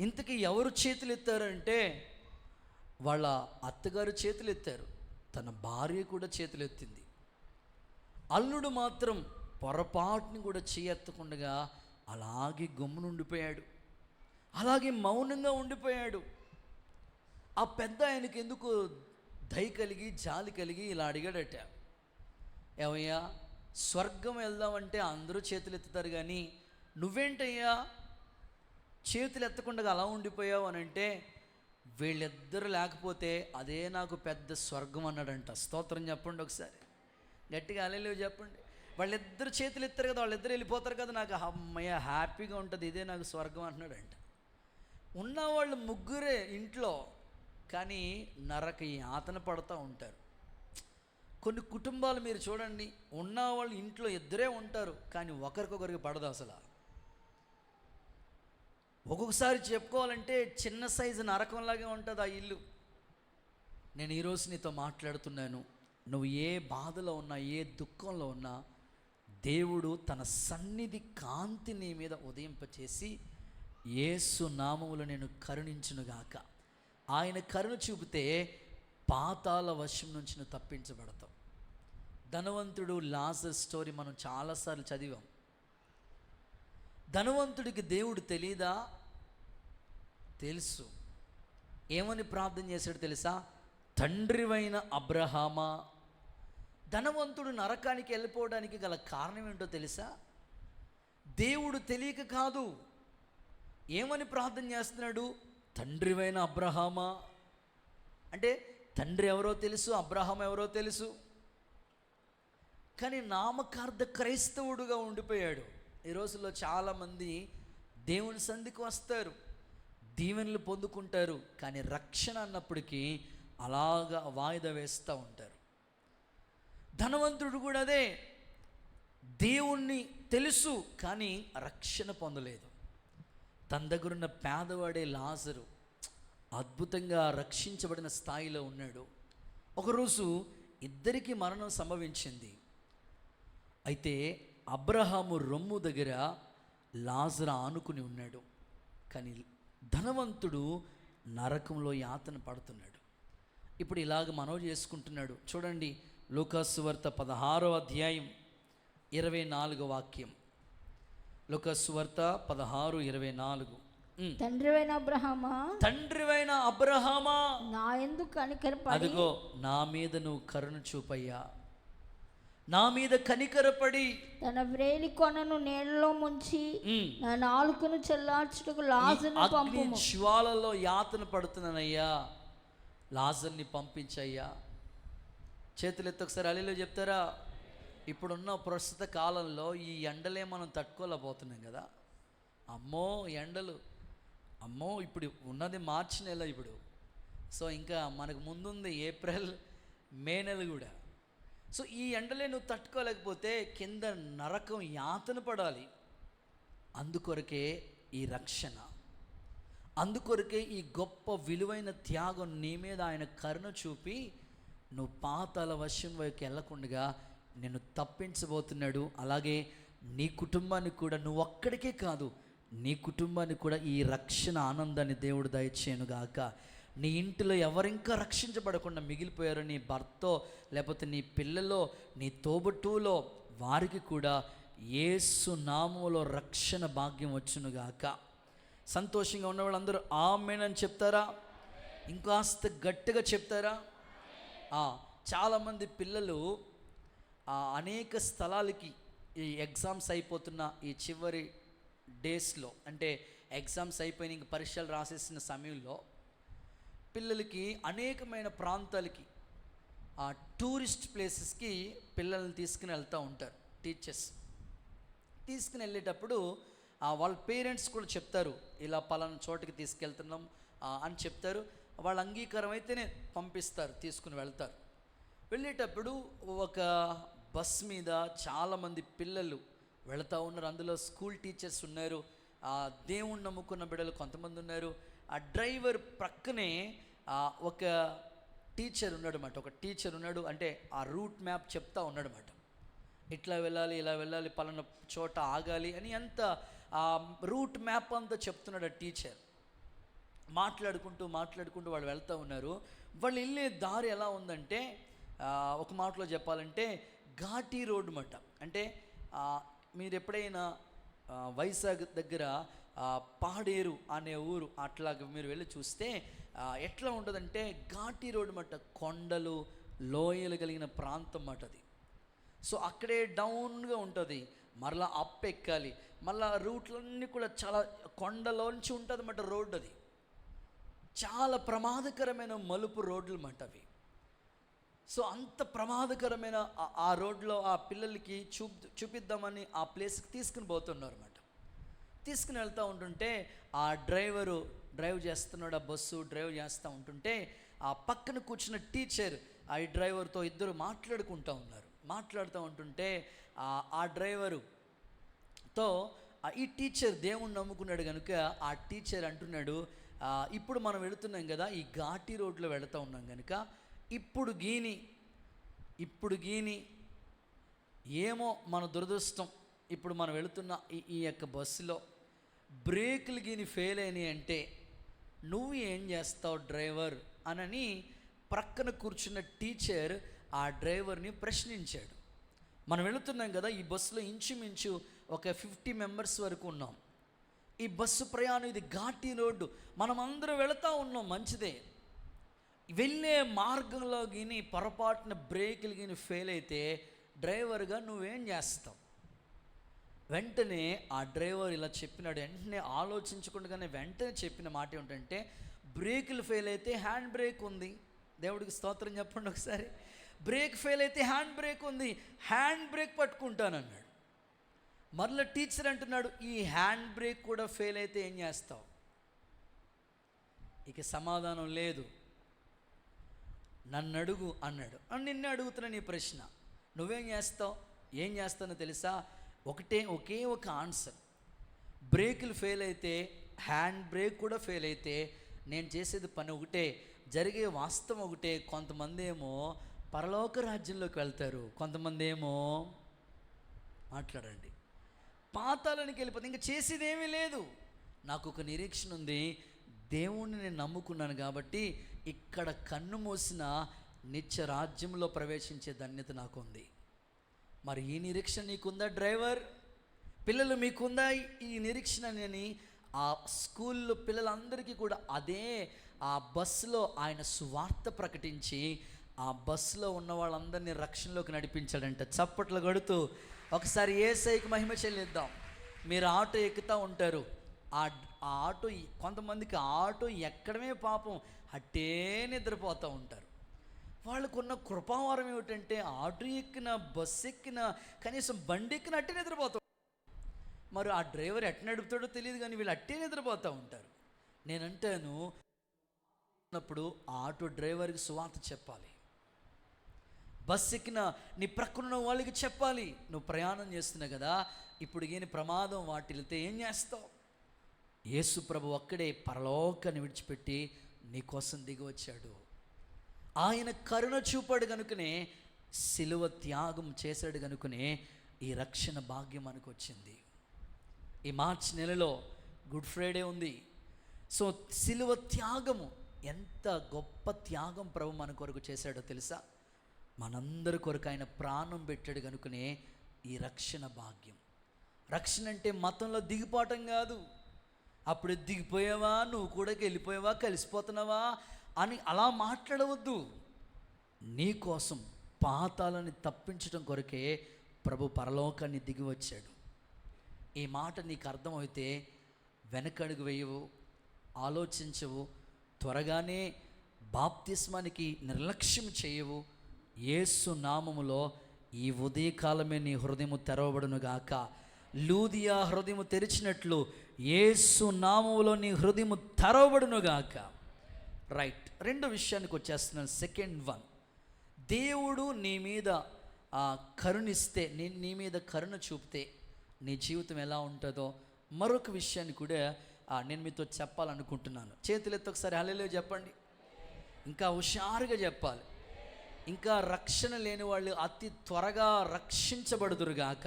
ఇంతకీ ఎవరు చేతులు ఎత్తారంటే వాళ్ళ అత్తగారు చేతులు ఎత్తారు, తన భార్య కూడా చేతులు ఎత్తింది. అల్లుడు మాత్రం పొరపాటుని కూడా చేయెత్తకుండా అలాగే గమ్మున ఉండిపోయాడు, అలాగే మౌనంగా ఉండిపోయాడు. ఆ పెద్ద ఆయనకి ఎందుకు దయ కలిగి జాలి కలిగి ఇలా అడిగాడట, ఏమయ్యా స్వర్గం వెళ్దామంటే అందరూ చేతులు ఎత్తుతారు కానీ నువ్వేంటయ్యా చేతులు ఎత్తకుండా అలా ఉండిపోయావు అని అంటే, వీళ్ళిద్దరు లేకపోతే అదే నాకు పెద్ద స్వర్గం అన్నాడంట. స్తోత్రం చెప్పండి ఒకసారి గట్టిగా, హల్లెలూయా చెప్పండి. వాళ్ళిద్దరు చేతులు ఎత్తారు కదా, వాళ్ళిద్దరు వెళ్ళిపోతారు కదా, నాకు అమ్మయ్య హ్యాపీగా ఉంటుంది, ఇదే నాకు స్వర్గం అంటున్నాడంట. ఉన్నవాళ్ళు ముగ్గురే ఇంట్లో, కానీ నరక యాతన పడుతూ ఉంటారు. కొన్ని కుటుంబాలు మీరు చూడండి, ఉన్నవాళ్ళు ఇంట్లో ఇద్దరే ఉంటారు కానీ ఒకరికొకరికి పడదు అసలు. ఒక్కొక్కసారి చెప్పుకోవాలంటే చిన్న సైజు నరకంలాగే ఉంటుంది ఆ ఇల్లు. నేను ఈరోజు నీతో మాట్లాడుతున్నాను, నువ్వు ఏ బాధలో ఉన్నా, ఏ దుఃఖంలో ఉన్నా, దేవుడు తన సన్నిధి కాంతి నీ మీద ఉదయింపచేసి యేసు నామములో నేను కరుణించునుగాక. ఆయన కరుణ చూపితే పాతాళ వశం నుంచి నువ్వు తప్పించబడతావు. ధనవంతుడు లాజర్ స్టోరీ మనం చాలాసార్లు చదివాం. ధనవంతుడికి దేవుడు తెలీదా? తెలుసు. ఏమని ప్రార్థన చేశాడు తెలుసా? తండ్రివైన అబ్రహామా. ధనవంతుడు నరకానికి వెళ్ళిపోవడానికి గల కారణం ఏంటో తెలుసా? దేవుడు తెలియక కాదు. ఏమని ప్రార్థన చేస్తున్నాడు? తండ్రివైన అబ్రహామా. అంటే తండ్రి ఎవరో తెలుసు, అబ్రహాం ఎవరో తెలుసు, కానీ నామకార్థ క్రైస్తవుడుగా ఉండిపోయాడు. ఈ రోజుల్లో చాలామంది దేవుని సంధికి వస్తారు, దీవెనలు పొందుకుంటారు, కానీ రక్షణ అన్నప్పటికీ అలాగా వాయిదా వేస్తూ ఉంటారు. ధనవంతుడు కూడా అదే, దేవుణ్ణి తెలుసు కానీ రక్షణ పొందలేదు. తన దగ్గరున్న పేదవాడే లాజరు అద్భుతంగా రక్షించబడిన స్థాయిలో ఉన్నాడు. ఒకరోజు ఇద్దరికి మరణం సంభవించింది. అయితే అబ్రహాము రొమ్ము దగ్గర లాజరు ఆనుకుని ఉన్నాడు, కానీ ధనవంతుడు నరకంలో యాతన పడుతున్నాడు. ఇప్పుడు ఇలాగ మనవి చేసుకుంటున్నాడు. చూడండి, లూకాసు వార్త 16వ అధ్యాయం 24వ వాక్యం. లూకాసు వార్త 16:24. తండ్రివైన అబ్రహామా, తండ్రివైన అబ్రహామా, నా యందు కనికరపడి, అదిగో నా మీద నువ్వు కరుణ చూపయ్యా, నా మీద కనికరపడి తన వ్రేలి కొనను నీళ్ళలో ముంచి నా నాలుకను చల్లార్చుటకు లాజరును పంపుము. జ్వాలలో యాతన పడుతున్నానయ్యా, లాజర్ని పంపించయ్యా. చేతులు ఎత్తి ఒకసారి హల్లెలూయా చెప్తారా? ఇప్పుడున్న ప్రస్తుత కాలంలో ఈ ఎండలే మనం తట్టుకోలేకపోతున్నాం కదా. అమ్మో ఎండలు, అమ్మో ఇప్పుడు ఉన్నది మార్చి నెల ఇప్పుడు. సో ఇంకా మనకు ముందుంది ఏప్రిల్, మే నెల కూడా. సో ఈ ఎండలే నువ్వు తట్టుకోలేకపోతే కింద నరకం యాతన పడాలి. అందుకొరకే ఈ రక్షణ, అందుకొరకే ఈ గొప్ప విలువైన త్యాగం నీ మీద ఆయన కరుణ చూపి నువ్వు పాతాళ వశం వైపు వెళ్ళకుండా నిన్ను తప్పించబోతున్నాడు. అలాగే నీ కుటుంబానికి కూడా, నువ్వు ఒక్కడికే కాదు, నీ కుటుంబానికి కూడా ఈ రక్షణ ఆనందాన్ని దేవుడు దయచేయనుగాక. నీ ఇంటిలో ఎవరింకా రక్షించబడకుండా మిగిలిపోయారో, నీ భర్తో లేకపోతే నీ పిల్లలో నీ తోబుట్టువులో, వారికి కూడా యేసు నామములో రక్షణ భాగ్యం వచ్చునుగాక. సంతోషంగా ఉన్న వాళ్ళందరూ ఆమేన్ అని చెప్తారా? ఇంకాస్త గట్టిగా చెప్తారా? చాలామంది పిల్లలు అనేక స్థలాలకి ఈ ఎగ్జామ్స్ అయిపోతున్న ఈ చివరి డేస్లో, అంటే ఎగ్జామ్స్ అయిపోయిన ఇంక పరీక్షలు రాసేసిన సమయంలో పిల్లలకి అనేకమైన ప్రాంతాలకి టూరిస్ట్ ప్లేసెస్కి పిల్లల్ని తీసుకుని వెళ్తూ ఉంటారు టీచర్స్. తీసుకుని వెళ్ళేటప్పుడు వాళ్ళ పేరెంట్స్ కూడా చెప్తారు, ఇలా పలానా చోటుకి తీసుకెళ్తున్నాం అని చెప్తారు. వాళ్ళ అంగీకారం అయితేనే పంపిస్తారు, తీసుకుని వెళ్తారు. వెళ్ళేటప్పుడు ఒక బస్ మీద చాలామంది పిల్లలు వెళుతూ ఉన్నారు. అందులో స్కూల్ టీచర్స్ ఉన్నారు, దేవుణ్ణి నమ్ముకున్న బిడ్డలు కొంతమంది ఉన్నారు. ఆ డ్రైవర్ ప్రక్కనే ఒక టీచర్ ఉన్నాడన్నమాట. ఒక టీచర్ ఉన్నాడు, అంటే ఆ రూట్ మ్యాప్ చెప్తా ఉన్నాడన్నమాట. ఇట్లా వెళ్ళాలి, ఇలా వెళ్ళాలి, పలానా చోట ఆగాలి అని అంత రూట్ మ్యాప్ అంతా చెప్తున్నాడు ఆ టీచర్. మాట్లాడుకుంటూ వాళ్ళు వెళ్తూ ఉన్నారు. వాళ్ళు వెళ్ళే దారి ఎలా ఉందంటే, ఒక మాటలో చెప్పాలంటే ఘాటీ రోడ్ మాట. అంటే మీరు ఎప్పుడైనా వైజాగ్ దగ్గర పాడేరు అనే ఊరు అట్లాగ మీరు వెళ్ళి చూస్తే ఎట్లా ఉంటుందంటే ఘాటీ రోడ్ మాట, కొండలు లోయలు కలిగిన ప్రాంతం మాట అది. సో అక్కడే డౌన్గా ఉంటుంది, మరలా అప్ ఎక్కాలి, మళ్ళీ రూట్లన్నీ కూడా చాలా కొండలోంచి ఉంటుంది అన్నమాట రోడ్డు. అది చాలా ప్రమాదకరమైన మలుపు రోడ్లు అన్నమాట అవి. సో అంత ప్రమాదకరమైన ఆ రోడ్లో ఆ పిల్లలకి చూపిద్దామని ఆ ప్లేస్కి తీసుకుని పోతున్నారు అన్నమాట. తీసుకుని వెళ్తూ ఉంటుంటే ఆ డ్రైవ్ చేస్తున్నాడు, ఆ బస్సు డ్రైవ్ చేస్తూ ఉంటుంటే ఆ పక్కన కూర్చున్న టీచర్ ఆ డ్రైవర్తో ఇద్దరు మాట్లాడుకుంటూ ఉన్నారు. మాట్లాడుతూ ఉంటుంటే ఆ డ్రైవరుతో ఈ టీచర్ దేవుణ్ణి నమ్ముకున్నాడు కనుక ఆ టీచర్ అంటున్నాడు, ఇప్పుడు మనం వెళుతున్నాం కదా, ఈ ఘాటీ రోడ్లో వెళుతూ ఉన్నాం కనుక ఇప్పుడు గీని ఏమో మన దురదృష్టం, ఇప్పుడు మనం వెళుతున్న ఈ యొక్క బస్సులో బ్రేకులు గీని ఫెయిల్ అయినాయి అంటే నువ్వు ఏం చేస్తావు డ్రైవర్ అనని ప్రక్కన కూర్చున్న టీచర్ ఆ డ్రైవర్ని ప్రశ్నించాడు. మనం వెళుతున్నాం కదా, ఈ బస్సులో ఇంచుమించు ఒక 50 మెంబర్స్ వరకు ఉన్నాం. ఈ బస్సు ప్రయాణం ఇది ఘాటీ రోడ్డు, మనం అందరం వెళుతూ ఉన్నాం, మంచిదే. వెళ్ళే మార్గంలో గిని పొరపాటున బ్రేకులు గిని ఫెయిల్ అయితే డ్రైవర్గా నువ్వేం చేస్తావు? వెంటనే ఆ డ్రైవర్ ఇలా చెప్పినాడు. వెంటనే ఆలోచించకుండానే వెంటనే చెప్పిన మాట ఏమిటంటే, బ్రేకులు ఫెయిల్ అయితే హ్యాండ్ బ్రేక్ ఉంది. దేవుడికి స్తోత్రం చెప్పండి ఒకసారి. బ్రేక్ ఫెయిల్ అయితే హ్యాండ్ బ్రేక్ ఉంది, హ్యాండ్ బ్రేక్ పట్టుకుంటానన్నాడు. మరలా టీచర్ అంటున్నాడు, ఈ హ్యాండ్ బ్రేక్ కూడా ఫెయిల్ అయితే ఏం చేస్తావు? ఇక సమాధానం లేదు. నన్ను అడుగు అన్నాడు. నిన్నే అడుగుతున్నా నీ ప్రశ్న, నువ్వేం చేస్తావు? ఏం చేస్తానో తెలుసా? ఒకే ఒక ఆన్సర్. బ్రేకులు ఫెయిల్ అయితే, హ్యాండ్ బ్రేక్ కూడా ఫెయిల్ అయితే నేను చేసేది పని ఒకటే, జరిగే వాస్తవం ఒకటే. కొంతమంది ఏమో పరలోక రాజ్యంలోకి వెళ్తారు, కొంతమంది ఏమో మాట్లాడండి పాతాళానికి వెళ్ళిపోతే ఇంకా చేసేది ఏమీ లేదు. నాకు ఒక నిరీక్షణ ఉంది, దేవుణ్ణి నేను నమ్ముకున్నాను కాబట్టి ఇక్కడ కన్ను మూసిన నిత్య రాజ్యంలో ప్రవేశించే ధన్యత నాకు ఉంది. మరి ఈ నిరీక్షణ నీకుందా డ్రైవర్? పిల్లలు మీకుందా ఈ నిరీక్షణ అని ఆ స్కూల్లో పిల్లలందరికీ కూడా అదే ఆ బస్సులో ఆయన సువార్త ప్రకటించి ఆ బస్సులో ఉన్న వాళ్ళందరినీ రక్షణలోకి నడిపించాడంట. చప్పట్లు కొడుతూ ఒకసారి యేసయ్యకి మహిమ చెల్లిద్దాం. మీరు ఆటో ఎక్కుతూ ఉంటారు, ఆ ఆటో కొంతమందికి ఆటో ఎక్కడమే పాపం అట్టే నిద్రపోతూ ఉంటారు. వాళ్ళకున్న కృపావరం ఏమిటంటే ఆటో ఎక్కిన బస్సు ఎక్కిన కనీసం బండి ఎక్కిన అట్టే నిద్రపోతూ. మరి ఆ డ్రైవర్ ఎట్ట నడుపుతాడో తెలియదు కానీ వీళ్ళు అట్టే నిద్రపోతూ ఉంటారు. నేనంటాను, ఉన్నప్పుడు ఆటో డ్రైవర్కి సువార్త చెప్పాలి, బస్సు ఎక్కిన నీ ప్రక్కన వాళ్ళకి చెప్పాలి. నువ్వు ప్రయాణం చేస్తున్నావు కదా, ఇప్పుడు ఈయన ప్రమాదం వాటిల్లితే ఏం చేస్తావు? యేసు ప్రభు ఒక్కడే పరలోకాన్ని విడిచిపెట్టి నీ కోసం దిగి వచ్చాడు. ఆయన కరుణ చూపాడు కనుకనే, సిలువ త్యాగం చేశాడు కనుకనే ఈ రక్షణ భాగ్యం మనకు వచ్చింది. ఈ మార్చి నెలలో గుడ్ ఫ్రైడే ఉంది. సో సిలువ త్యాగము ఎంత గొప్ప త్యాగం ప్రభు మన కొరకు చేశాడో తెలుసా? మనందరి కొరకు ఆయన ప్రాణం పెట్టాడు కనుకనే ఈ రక్షణ భాగ్యం. రక్షణ అంటే మతంలో దిగిపోవటం కాదు. అప్పుడు దిగిపోయావా, నువ్వు కూడా వెళ్ళిపోయావా, కలిసిపోతున్నావా అని అలా మాట్లాడవద్దు. నీ కోసం పాతాలని తప్పించడం కొరకే ప్రభు పరలోకాన్ని దిగి వచ్చాడు. ఈ మాట నీకు అర్థమైతే వెనకడుగు వేయవు, ఆలోచించవు, త్వరగానే బాప్తిస్మానికి నిర్లక్ష్యం చేయవు. యేసు నామములో ఈ ఉదయకాలమే నీ హృదయము తెరవబడును గాక. లూదియా హృదయము తెరిచినట్లు యేసు నామములో నీ హృదయము తెరవబడును గాక. రైట్, రెండో విషయానికి వచ్చేస్తున్నాను. సెకండ్ వన్, దేవుడు నీ మీద కరుణిస్తే, నీ మీద కరుణ చూపితే నీ జీవితం ఎలా ఉంటుందో మరొక విషయాన్ని కూడా నేను మీతో చెప్పాలనుకుంటున్నాను. చేతులెత్తి ఒకసారి హల్లెలూయా చెప్పండి. ఇంకా హుషారుగా చెప్పాలి. ఇంకా రక్షణ లేని వాళ్ళు అతి త్వరగా రక్షించబడుదురుగాక.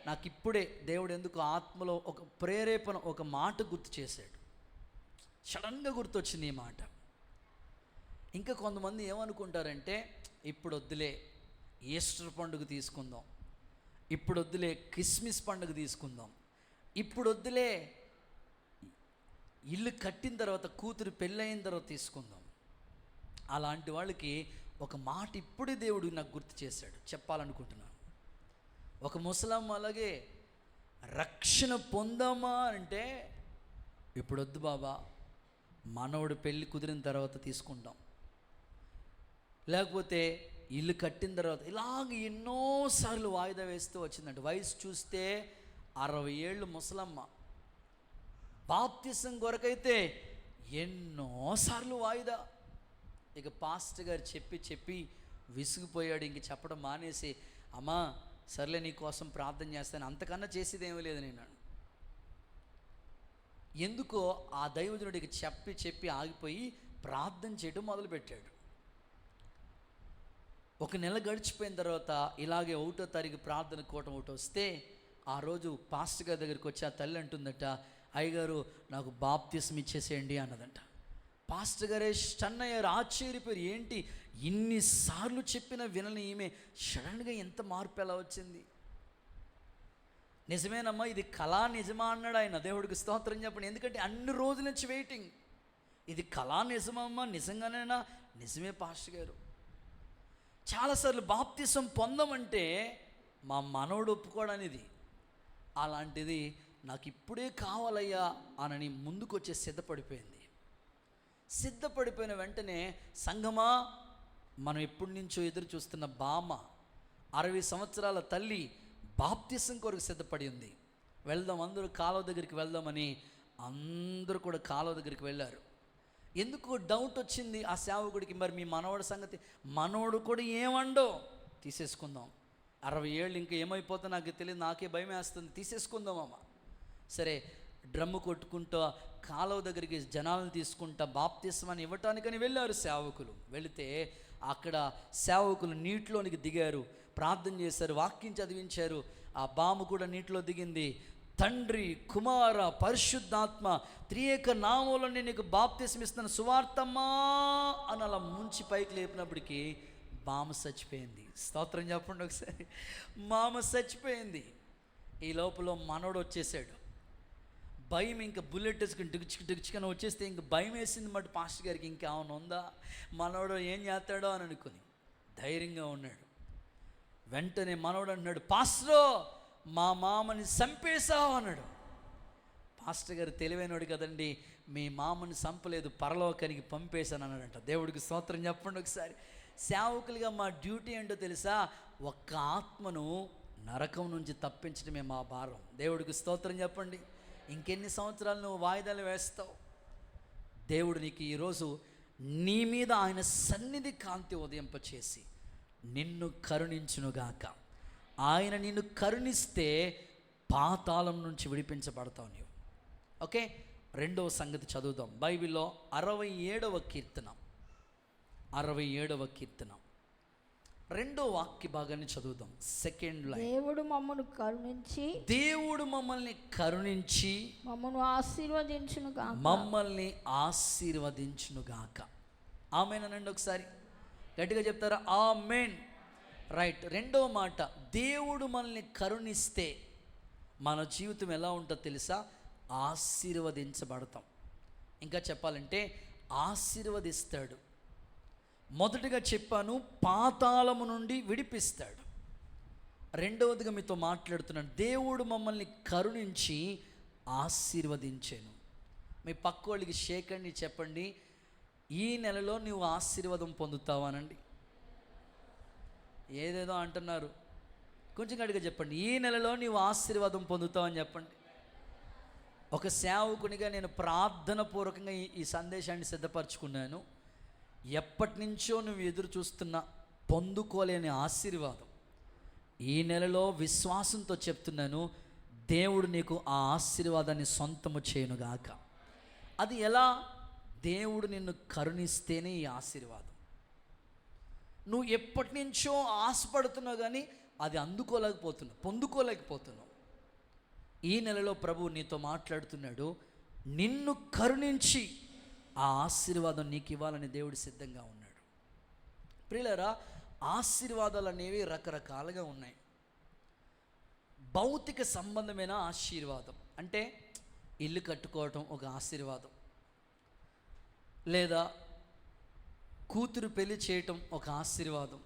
నాకు ఇప్పుడే దేవుడు ఎందుకు ఆత్మలో ఒక ప్రేరేపణ, ఒక మాట గుర్తు చేశాడు. సడన్గా గుర్తొచ్చింది ఈ మాట. ఇంకా కొంతమంది ఏమనుకుంటారంటే, ఇప్పుడు వద్దులే ఈస్టర్ పండుగ తీసుకుందాం, ఇప్పుడు వద్దులే క్రిస్మస్ పండుగ తీసుకుందాం, ఇప్పుడు వద్దులే ఇల్లు కట్టిన తర్వాత, కూతురు పెళ్ళయిన తర్వాత తీసుకుందాం. అలాంటి వాళ్ళకి ఒక మాట ఇప్పుడే దేవుడు నాకు గుర్తు చేశాడు, చెప్పాలనుకుంటున్నాను. ఒక ముసలమ్మ అలాగే రక్షణ పొందామా అంటే, ఇప్పుడు వద్దు బాబా, మనవడు పెళ్ళి కుదిరిన తర్వాత తీసుకుంటాం, లేకపోతే ఇల్లు కట్టిన తర్వాత, ఇలాగ ఎన్నోసార్లు వాయిదా వేస్తూ వచ్చిందంట. వయసు చూస్తే 60 ఏళ్ళు ముసలమ్మ. బాప్తిసం కొరకైతే ఎన్నోసార్లు వాయిదా. ఇక పాస్టర్ గారు చెప్పి విసిగిపోయాడు. ఇంక చెప్పడం మానేసి, అమ్మా సర్లే నీ కోసం ప్రార్థన చేస్తాను, అంతకన్నా చేసేది ఏమీ లేదు నేను. ఎందుకో ఆ దైవజనుడికి చెప్పి ఆగిపోయి ప్రార్థన చేయడం మొదలుపెట్టాడు. 1 నెల గడిచిపోయిన తర్వాత ఇలాగే 1వ తారీఖు ప్రార్థన కూటం ఒకటి వస్తే, ఆ రోజు పాస్టర్ గారి దగ్గరికి వచ్చి ఆ తల్లి అంటుందట, అయ్యగారు నాకు బాప్తిసం ఇచ్చేసేయండి అన్నదంట. పాస్టర్ గారే స్టన్ అయ్యారు, ఆశ్చర్యపోయారు. ఏంటి ఇన్నిసార్లు చెప్పిన వినని ఈమె సడన్గా ఎంత మార్పు ఎలా వచ్చింది? నిజమేనమ్మా, ఇది కళా నిజమా అన్నాడు ఆయన. దేవుడికి స్తోత్రం చెప్పండి. ఎందుకంటే అన్ని రోజుల నుంచి వెయిటింగ్. ఇది కళా నిజమమ్మా, నిజంగానేనా? నిజమే పాస్టర్ గారు. చాలాసార్లు బాప్తిసం పొందమంటే మా మనవడు ఒప్పుకోవడానికి, అలాంటిది నాకు ఇప్పుడే కావాలయ్యా అనని ముందుకు వచ్చే సిద్ధపడిపోయిన వెంటనే, సంఘమా మనం ఎప్పటి నుంచో ఎదురు చూస్తున్న బామ్మ, 60 సంవత్సరాల తల్లి బాప్తిసం కొరకు సిద్ధపడి ఉంది. వెళ్దాం, అందరూ కాలువ దగ్గరికి వెళ్దామని అందరూ కూడా కాలువ దగ్గరికి వెళ్ళారు. ఎందుకు డౌట్ వచ్చింది ఆ సేవకుడికి, మరి మీ మనవడి సంగతి? మనవడు కూడా ఏమండో, తీసేసుకుందాం, 60 ఏళ్ళు ఇంకా ఏమైపోతా నాకు తెలియదు, నాకే భయం వేస్తుంది, తీసేసుకుందామమ్మ. సరే, డ్రమ్ము కొట్టుకుంటూ కాలువ దగ్గరికి జనాలను తీసుకుంటా బాప్తిస్మాన్ని ఇవ్వటానికని వెళ్ళారు సేవకులు. వెళితే అక్కడ సేవకులు నీటిలోనికి దిగారు, ప్రార్థన చేశారు, వాక్యం చదివించారు. ఆ బాము కూడా నీటిలో దిగింది. తండ్రి, కుమార, పరిశుద్ధాత్మ త్రియేక నామంలో నేను నీకు బాప్తిసం ఇస్తాను సువార్తమ్మా అని అలా ముంచి పైకి లేపినప్పటికీ మామ చచ్చిపోయింది. స్తోత్రం చెప్పండి ఒకసారి. మామ చచ్చిపోయింది. ఈ లోపల మనోడు వచ్చేసాడు. భయం, ఇంకా బుల్లెట్ వేసుకుని టిగుచుకని వచ్చేస్తే ఇంక భయం వేసింది మాట పాస్టర్ గారికి. ఇంకా ఏమైనా ఉందా, మనోడు ఏం చేస్తాడో అని అనుకుని ధైర్యంగా ఉన్నాడు. వెంటనే మనోడు అన్నాడు, పాస్టరో మా మామని చంపేశావు అన్నాడు. పాస్టర్ గారు తెలివైనడు కదండి, మీ మామని చంపలేదు, పరలోకానికి పంపేశాను అన్నాడంట. దేవుడికి స్తోత్రం చెప్పండి ఒకసారి. సేవకులుగా మా డ్యూటీ ఏంటో తెలుసా? ఒక్క ఆత్మను నరకం నుంచి తప్పించడమే మా భారం. దేవుడికి స్తోత్రం చెప్పండి. ఇంకెన్ని సంవత్సరాలు నువ్వు వాయిదాలు వేస్తావు? దేవుడు నీకు ఈరోజు నీ మీద ఆయన సన్నిధి కాంతి ఉదయింపచేసి నిన్ను కరుణించునుగాక. ఆయన నిన్ను కరుణిస్తే పాతాళం నుంచి విడిపించబడతావు నీవు. ఓకే, రెండవ సంగతి చదువుదాం. బైబిల్లో 67వ కీర్తన రెండో వాక్య భాగాన్ని చదువుదాం. Second line. దేవుడు మమ్మల్ని కరుణించి, దేవుడు మమ్మల్ని కరుణించి మమ్మల్ని ఆశీర్వదించునుగా, మమ్మల్ని ఆశీర్వదించునుగాక. ఆమేనండి. ఒకసారి గట్టిగా చెప్తారా? ఆమేన్. రైట్. రెండవ మాట, దేవుడు మనల్ని కరుణిస్తే మన జీవితం ఎలా ఉంటుందో తెలుసా? ఆశీర్వదించబడతాం. ఇంకా చెప్పాలంటే ఆశీర్వదిస్తాడు. మొదటిగా చెప్పాను, పాతాళము నుండి విడిపిస్తాడు. రెండవదిగా మీతో మాట్లాడుతున్నాను, దేవుడు మమ్మల్ని కరుణించి ఆశీర్వదించాను. మీ పక్క వాళ్ళకి షేక్ అండి, చెప్పండి, ఈ నెలలో నువ్వు ఆశీర్వాదం పొందుతావు అనండి. ఏదేదో అంటున్నారు, కొంచెం గట్టిగా చెప్పండి. ఈ నెలలో నీవు ఆశీర్వాదం పొందుతావు అని చెప్పండి. ఒక సేవకునిగా నేను ప్రార్థన పూర్వకంగా ఈ సందేశాన్ని సిద్ధపరచుకున్నాను. ఎప్పటి నుంచో నువ్వు ఎదురు చూస్తున్న పొందుకోలేని ఆశీర్వాదం ఈ నెలలో విశ్వాసంతో చెప్తున్నాను, దేవుడు నీకు ఆ ఆశీర్వాదాన్ని సొంతము చేయనుగాక. అది ఎలా? దేవుడు నిన్ను కరుణిస్తేనే ఈ ఆశీర్వాదం. నువ్వు ఎప్పటి నుంచో ఆశపడుతున్నావు కానీ అది పొందుకోలేకపోతున్నావు. ఈ నెలలో ప్రభువు నీతో మాట్లాడుతున్నాడు, నిన్ను కరుణించి ఆ ఆశీర్వాదం నీకు ఇవ్వాలని దేవుడు సిద్ధంగా ఉన్నాడు. ప్రియులారా, ఆశీర్వాదాలు అనేవి రకరకాలుగా ఉన్నాయి. భౌతిక సంబంధమైన ఆశీర్వాదం అంటే ఇల్లు కట్టుకోవటం ఒక ఆశీర్వాదం, లేదా కూతురు పెళ్లి చేయటం ఒక ఆశీర్వాదం,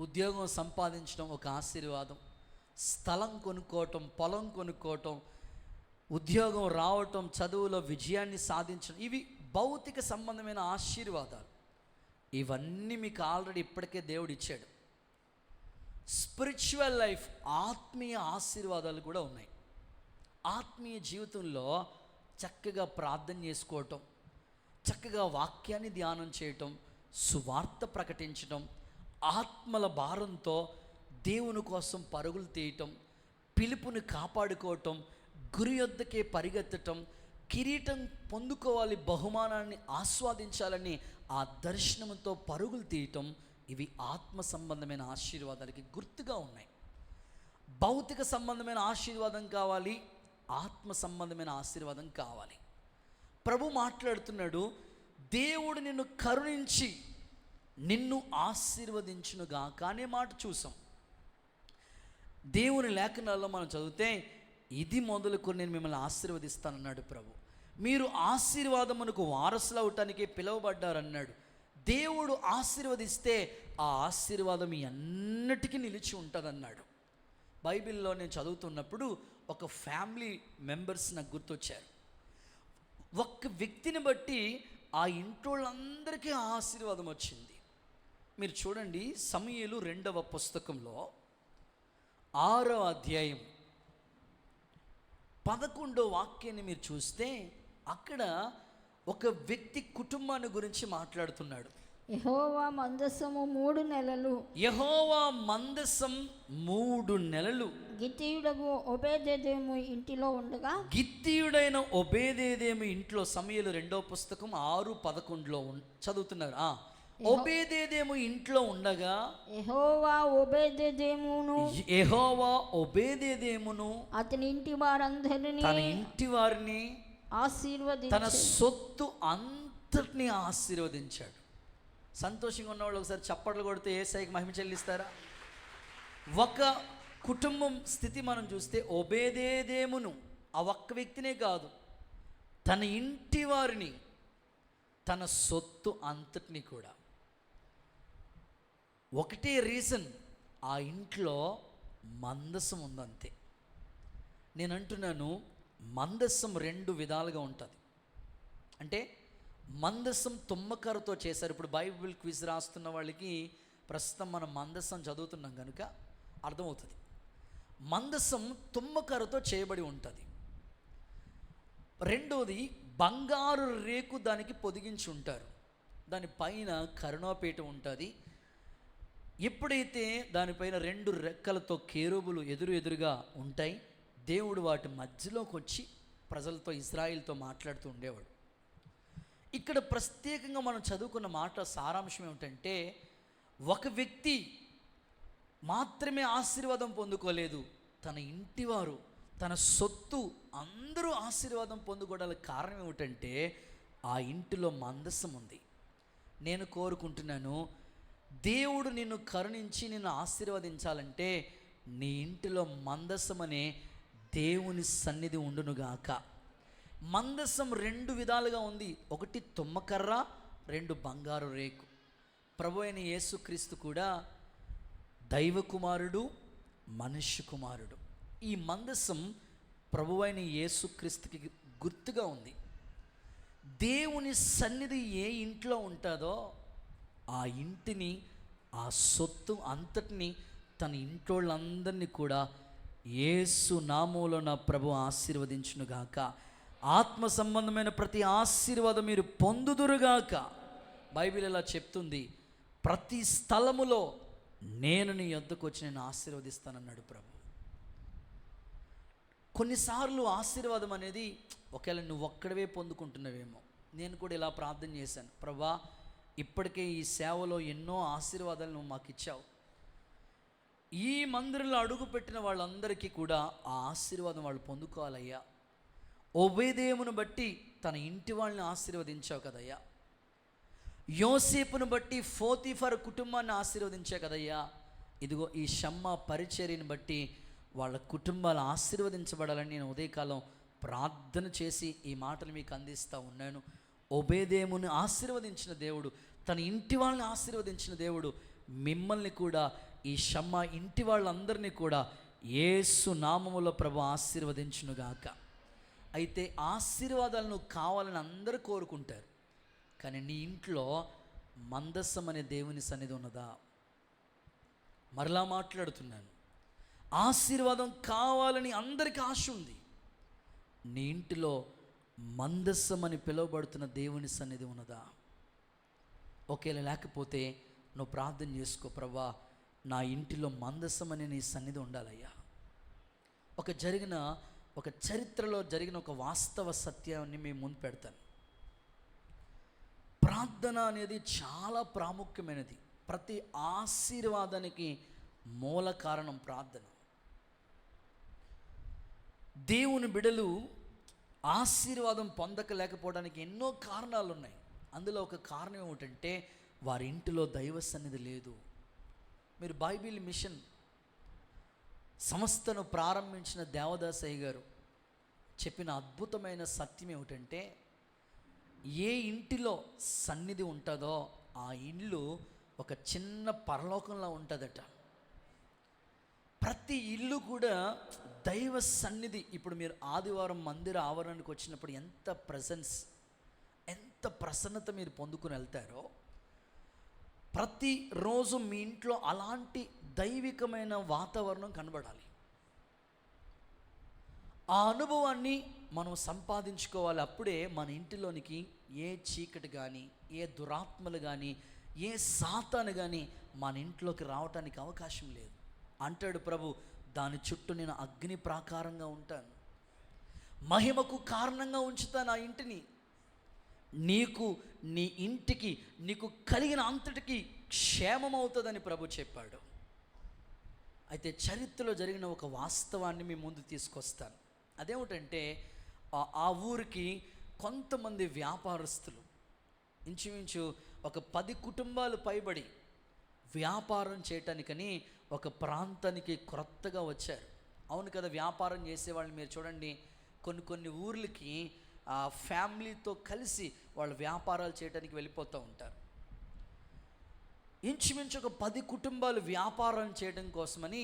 ఉద్యోగం సంపాదించడం ఒక ఆశీర్వాదం, స్థలం కొనుక్కోవటం, పొలం కొనుక్కోవటం, ఉద్యోగం రావటం, చదువులో విజయాన్ని సాధించడం, ఇవి భౌతిక సంబంధమైన ఆశీర్వాదాలు. ఇవన్నీ మీకు ఆల్రెడీ ఇప్పటికే దేవుడు ఇచ్చాడు. స్పిరిచువల్ లైఫ్, ఆత్మీయ ఆశీర్వాదాలు కూడా ఉన్నాయి. ఆత్మీయ జీవితంలో చక్కగా ప్రార్థన చేసుకోవటం, చక్కగా వాక్యాన్ని ధ్యానం చేయటం, సువార్త ప్రకటించడం, ఆత్మల భారంతో దేవుని కోసం పరుగులు తీయటం, పిలుపుని కాపాడుకోవటం, గురి యొద్దకే పరిగెత్తటం, కిరీటం పొందుకోవాలి, బహుమానాన్ని ఆస్వాదించాలని ఆ దర్శనంతో పరుగులు తీయటం, ఇవి ఆత్మ సంబంధమైన ఆశీర్వాదాలకి గుర్తుగా ఉన్నాయి. భౌతిక సంబంధమైన ఆశీర్వాదం కావాలి, ఆత్మ సంబంధమైన ఆశీర్వాదం కావాలి. ప్రభు మాట్లాడుతున్నాడు, దేవుడు నిన్ను కరుణించి నిన్ను ఆశీర్వదించునుగా అనే మాట చూసాం. దేవుని లేఖనాల్లో మనం చదివితే, ఇది మొదలుకొని నేను మిమ్మల్ని ఆశీర్వదిస్తానన్నాడు ప్రభు. మీరు ఆశీర్వాదమునకు వారసులు అవటానికి పిలువబడ్డారన్నాడు. దేవుడు ఆశీర్వదిస్తే ఆ ఆశీర్వాదం మీ అన్నిటికీ నిలిచి ఉంటుందన్నాడు. బైబిల్లో నేను చదువుతున్నప్పుడు ఒక ఫ్యామిలీ మెంబర్స్ నాకు గుర్తొచ్చారు. ఒక్క వ్యక్తిని బట్టి ఆ ఇంట్లో వాళ్ళందరికీ ఆశీర్వాదం వచ్చింది. మీరు చూడండి, సమూయేలు 2వ పుస్తకంలో 6వ అధ్యాయం 11వ వాక్యాన్ని మీరు చూస్తే, అక్కడ ఒక వ్యక్తి కుటుంబాన్ని గురించి మాట్లాడుతున్నాడు. యెహోవా మందసము 3 నెలలు, యెహోవా మందసం 3 నెలలు గిత్తీయుడగు ఓబేదెదోము ఇంటిలో ఉండగా, గిత్తీయుడైన ఓబేదెదోము ఇంట్లో, సమూయేలు 2వ పుస్తకం 6:11లో చదువుతున్నారు. ఓబేదెదోము ఇంట్లో ఉండగా యెహోవా ఓబేదెదోమును అతని ఇంటి వారిని ఆశీర్వదించి తన సొత్తు అంతటిని ఆశీర్వదించాడు. సంతోషంగా ఉన్నవాళ్ళు ఒకసారి చప్పట్లు కొడితే యేసయ్యకి మహిమ చెల్లిస్తారా? ఒక కుటుంబం స్థితి మనం చూస్తే, ఓబేదెదోమును ఆ ఒక్క వ్యక్తినే కాదు, తన ఇంటి వారిని, తన సొత్తు అంతటిని కూడా. ఒకటే రీజన్, ఆ ఇంట్లో మందసం ఉందంతే. నేను అంటున్నాను, మందసం 2 విధాలుగా ఉంటుంది. అంటే మందసం తుమ్మకరతో చేశారు. ఇప్పుడు బైబిల్ క్విజ్ రాస్తున్న వాళ్ళకి ప్రస్తుతం మనం మందసం చదువుతున్నాం కనుక అర్థమవుతుంది. మందసం తుమ్మకరతో చేయబడి ఉంటుంది. రెండోది, బంగారు రేకు దానికి పొదిగించి ఉంటారు. దానిపైన కరుణాపీఠం ఉంటుంది. ఎప్పుడైతే దానిపైన 2 రెక్కలతో కేరుబులు ఎదురుగా ఉంటాయి, దేవుడు వాటి మధ్యలోకి వచ్చి ప్రజలతో, ఇజ్రాయిల్తో మాట్లాడుతూ ఉండేవాడు. ఇక్కడ ప్రత్యేకంగా మనం చదువుకున్న మాట సారాంశం ఏమిటంటే, ఒక వ్యక్తి మాత్రమే ఆశీర్వాదం పొందుకోలేదు, తన ఇంటివారు, తన సొత్తు అందరూ ఆశీర్వాదం పొందుకోవడానికి కారణం ఏమిటంటే ఆ ఇంటిలో మందసం ఉంది. నేను కోరుకుంటున్నాను, దేవుడు నిన్ను కరుణించి నిన్ను ఆశీర్వదించాలంటే నీ ఇంటిలో మందసం అనే దేవుని సన్నిధి ఉండునుగాక. మందసం 2 విధాలుగా ఉంది. ఒకటి తుమ్మకర్ర, 2 బంగారు రేకు. ప్రభు అయిన యేసుక్రీస్తు కూడా దైవ కుమారుడు, మనుష్య కుమారుడు. ఈ మందసం ప్రభు అయిన యేసుక్రీస్తుకి గుర్తుగా ఉంది. దేవుని సన్నిధి ఏ ఇంట్లో ఉంటుందో ఆ ఇంటిని, ఆ సొత్తు అంతటిని, తన ఇంటోళ్ళందరినీ కూడా యేసు నామములో నా ప్రభు ఆశీర్వదించునుగాక. ఆత్మ సంబంధమైన ప్రతి ఆశీర్వాదం మీరు పొందుదురుగాక. బైబిల్ ఇలా చెప్తుంది, ప్రతి స్థలములో నేను నీ యొద్దకు వచ్చి నేను ఆశీర్వదిస్తానన్నాడు ప్రభు. కొన్నిసార్లు ఆశీర్వాదం అనేది ఒకవేళ నువ్వు ఒక్కడవే పొందుకుంటున్నావేమో. నేను కూడా ఇలా ప్రార్థన చేశాను, ప్రభా ఇప్పటికే ఈ సేవలో ఎన్నో ఆశీర్వాదాలు నువ్వు మాకు ఇచ్చావు. ఈ మందిరంలో అడుగుపెట్టిన వాళ్ళందరికీ కూడా ఆ ఆశీర్వాదం వాళ్ళు పొందుకోవాలయ్యా. ఒబేదేమును బట్టి తన ఇంటి వాళ్ళని ఆశీర్వదించావు కదయ్యా. యోసేపును బట్టి పోతీఫర్ కుటుంబాన్ని ఆశీర్వదించావు కదయ్యా. ఇదిగో ఈ షమ్మా పరిచర్యను బట్టి వాళ్ళ కుటుంబాలు ఆశీర్వదించబడాలని నేను ఉదయకాలం ప్రార్థన చేసి ఈ మాటలు మీకు అందిస్తూ ఉన్నాను. ఒబేదేముని ఆశీర్వదించిన దేవుడు, తన ఇంటి వాళ్ళని ఆశీర్వదించిన దేవుడు మిమ్మల్ని కూడా, ఈ షమ్మా ఇంటి వాళ్ళందరినీ కూడా యేసు నామములో ప్రభు ఆశీర్వదించునుగాక. అయితే ఆశీర్వాదాలను కావాలని అందరూ కోరుకుంటారు, కానీ నీ ఇంట్లో మందసం అనే దేవుని సన్నిధి ఉన్నదా? మరలా మాట్లాడుతున్నాను, ఆశీర్వాదం కావాలని అందరికీ ఆశ ఉంది. నీ ఇంటిలో మందసం అని పిలువబడుతున్న దేవుని సన్నిధి ఉన్నదా? ఒకవేళ లేకపోతే నువ్వు ప్రార్థన చేసుకో, ప్రభా నా ఇంటిలో మందసం అనే నీ సన్నిధి ఉండాలయ్యా. ఒక చరిత్రలో జరిగిన ఒక వాస్తవ సత్యాన్ని మేము ముందు పెడతాను. ప్రార్థన అనేది చాలా ప్రాముఖ్యమైనది. ప్రతి ఆశీర్వాదానికి మూల కారణం ప్రార్థన. దేవుని బిడలు ఆశీర్వాదం పొందకలేకపోవడానికి ఎన్నో కారణాలు ఉన్నాయి. అందులో ఒక కారణం ఏమిటంటే వారి ఇంటిలో దైవ సన్నిధి లేదు. మీరు బైబిల్ మిషన్ సంస్థను ప్రారంభించిన దేవదాసయ్య గారు చెప్పిన అద్భుతమైన సత్యం ఏమిటంటే, ఏ ఇంటిలో సన్నిధి ఉంటుందో ఆ ఇల్లు ఒక చిన్న పరలోకంలో ఉంటుందట. ప్రతి ఇల్లు కూడా దైవ సన్నిధి. ఇప్పుడు మీరు ఆదివారం మందిర ఆవరణకు వచ్చినప్పుడు ఎంత ప్రసన్నత మీరు పొందుకుని వెళ్తారో, ప్రతిరోజు మీ ఇంట్లో అలాంటి దైవికమైన వాతావరణం కనబడాలి. ఆ అనుభవాన్ని మనం సంపాదించుకోవాలి. అప్పుడే మన ఇంటిలోనికి ఏ చీకటి కానీ, ఏ దురాత్మలు కానీ, ఏ సాతాను కానీ మన ఇంట్లోకి రావటానికి అవకాశం లేదు అంటాడు ప్రభు. దాని చుట్టూ నేను అగ్ని ప్రాకారంగా ఉంటాను, మహిమకు కారణంగా ఉంచుతాను ఆ ఇంటిని. నీకు, నీ ఇంటికి, నీకు కలిగిన అంతటికి క్షేమం అవుతుందని ప్రభు చెప్పాడు. అయితే చరిత్రలో జరిగిన ఒక వాస్తవాన్ని మీ ముందు తీసుకొస్తాను. అదేమిటంటే, ఆ ఊరికి కొంతమంది వ్యాపారస్తులు, ఇంచుమించు ఒక 10 కుటుంబాలు పైబడి వ్యాపారం చేయటానికని ఒక ప్రాంతానికి క్రొత్తగా వచ్చారు. అవును కదా, వ్యాపారం చేసేవాళ్ళు మీరు చూడండి, కొన్ని ఊర్లకి ఆ ఫ్యామిలీతో కలిసి వాళ్ళు వ్యాపారాలు చేయడానికి వెళ్ళిపోతూ ఉంటారు. ఇంచుమించు ఒక 10 కుటుంబాలు వ్యాపారం చేయడం కోసమని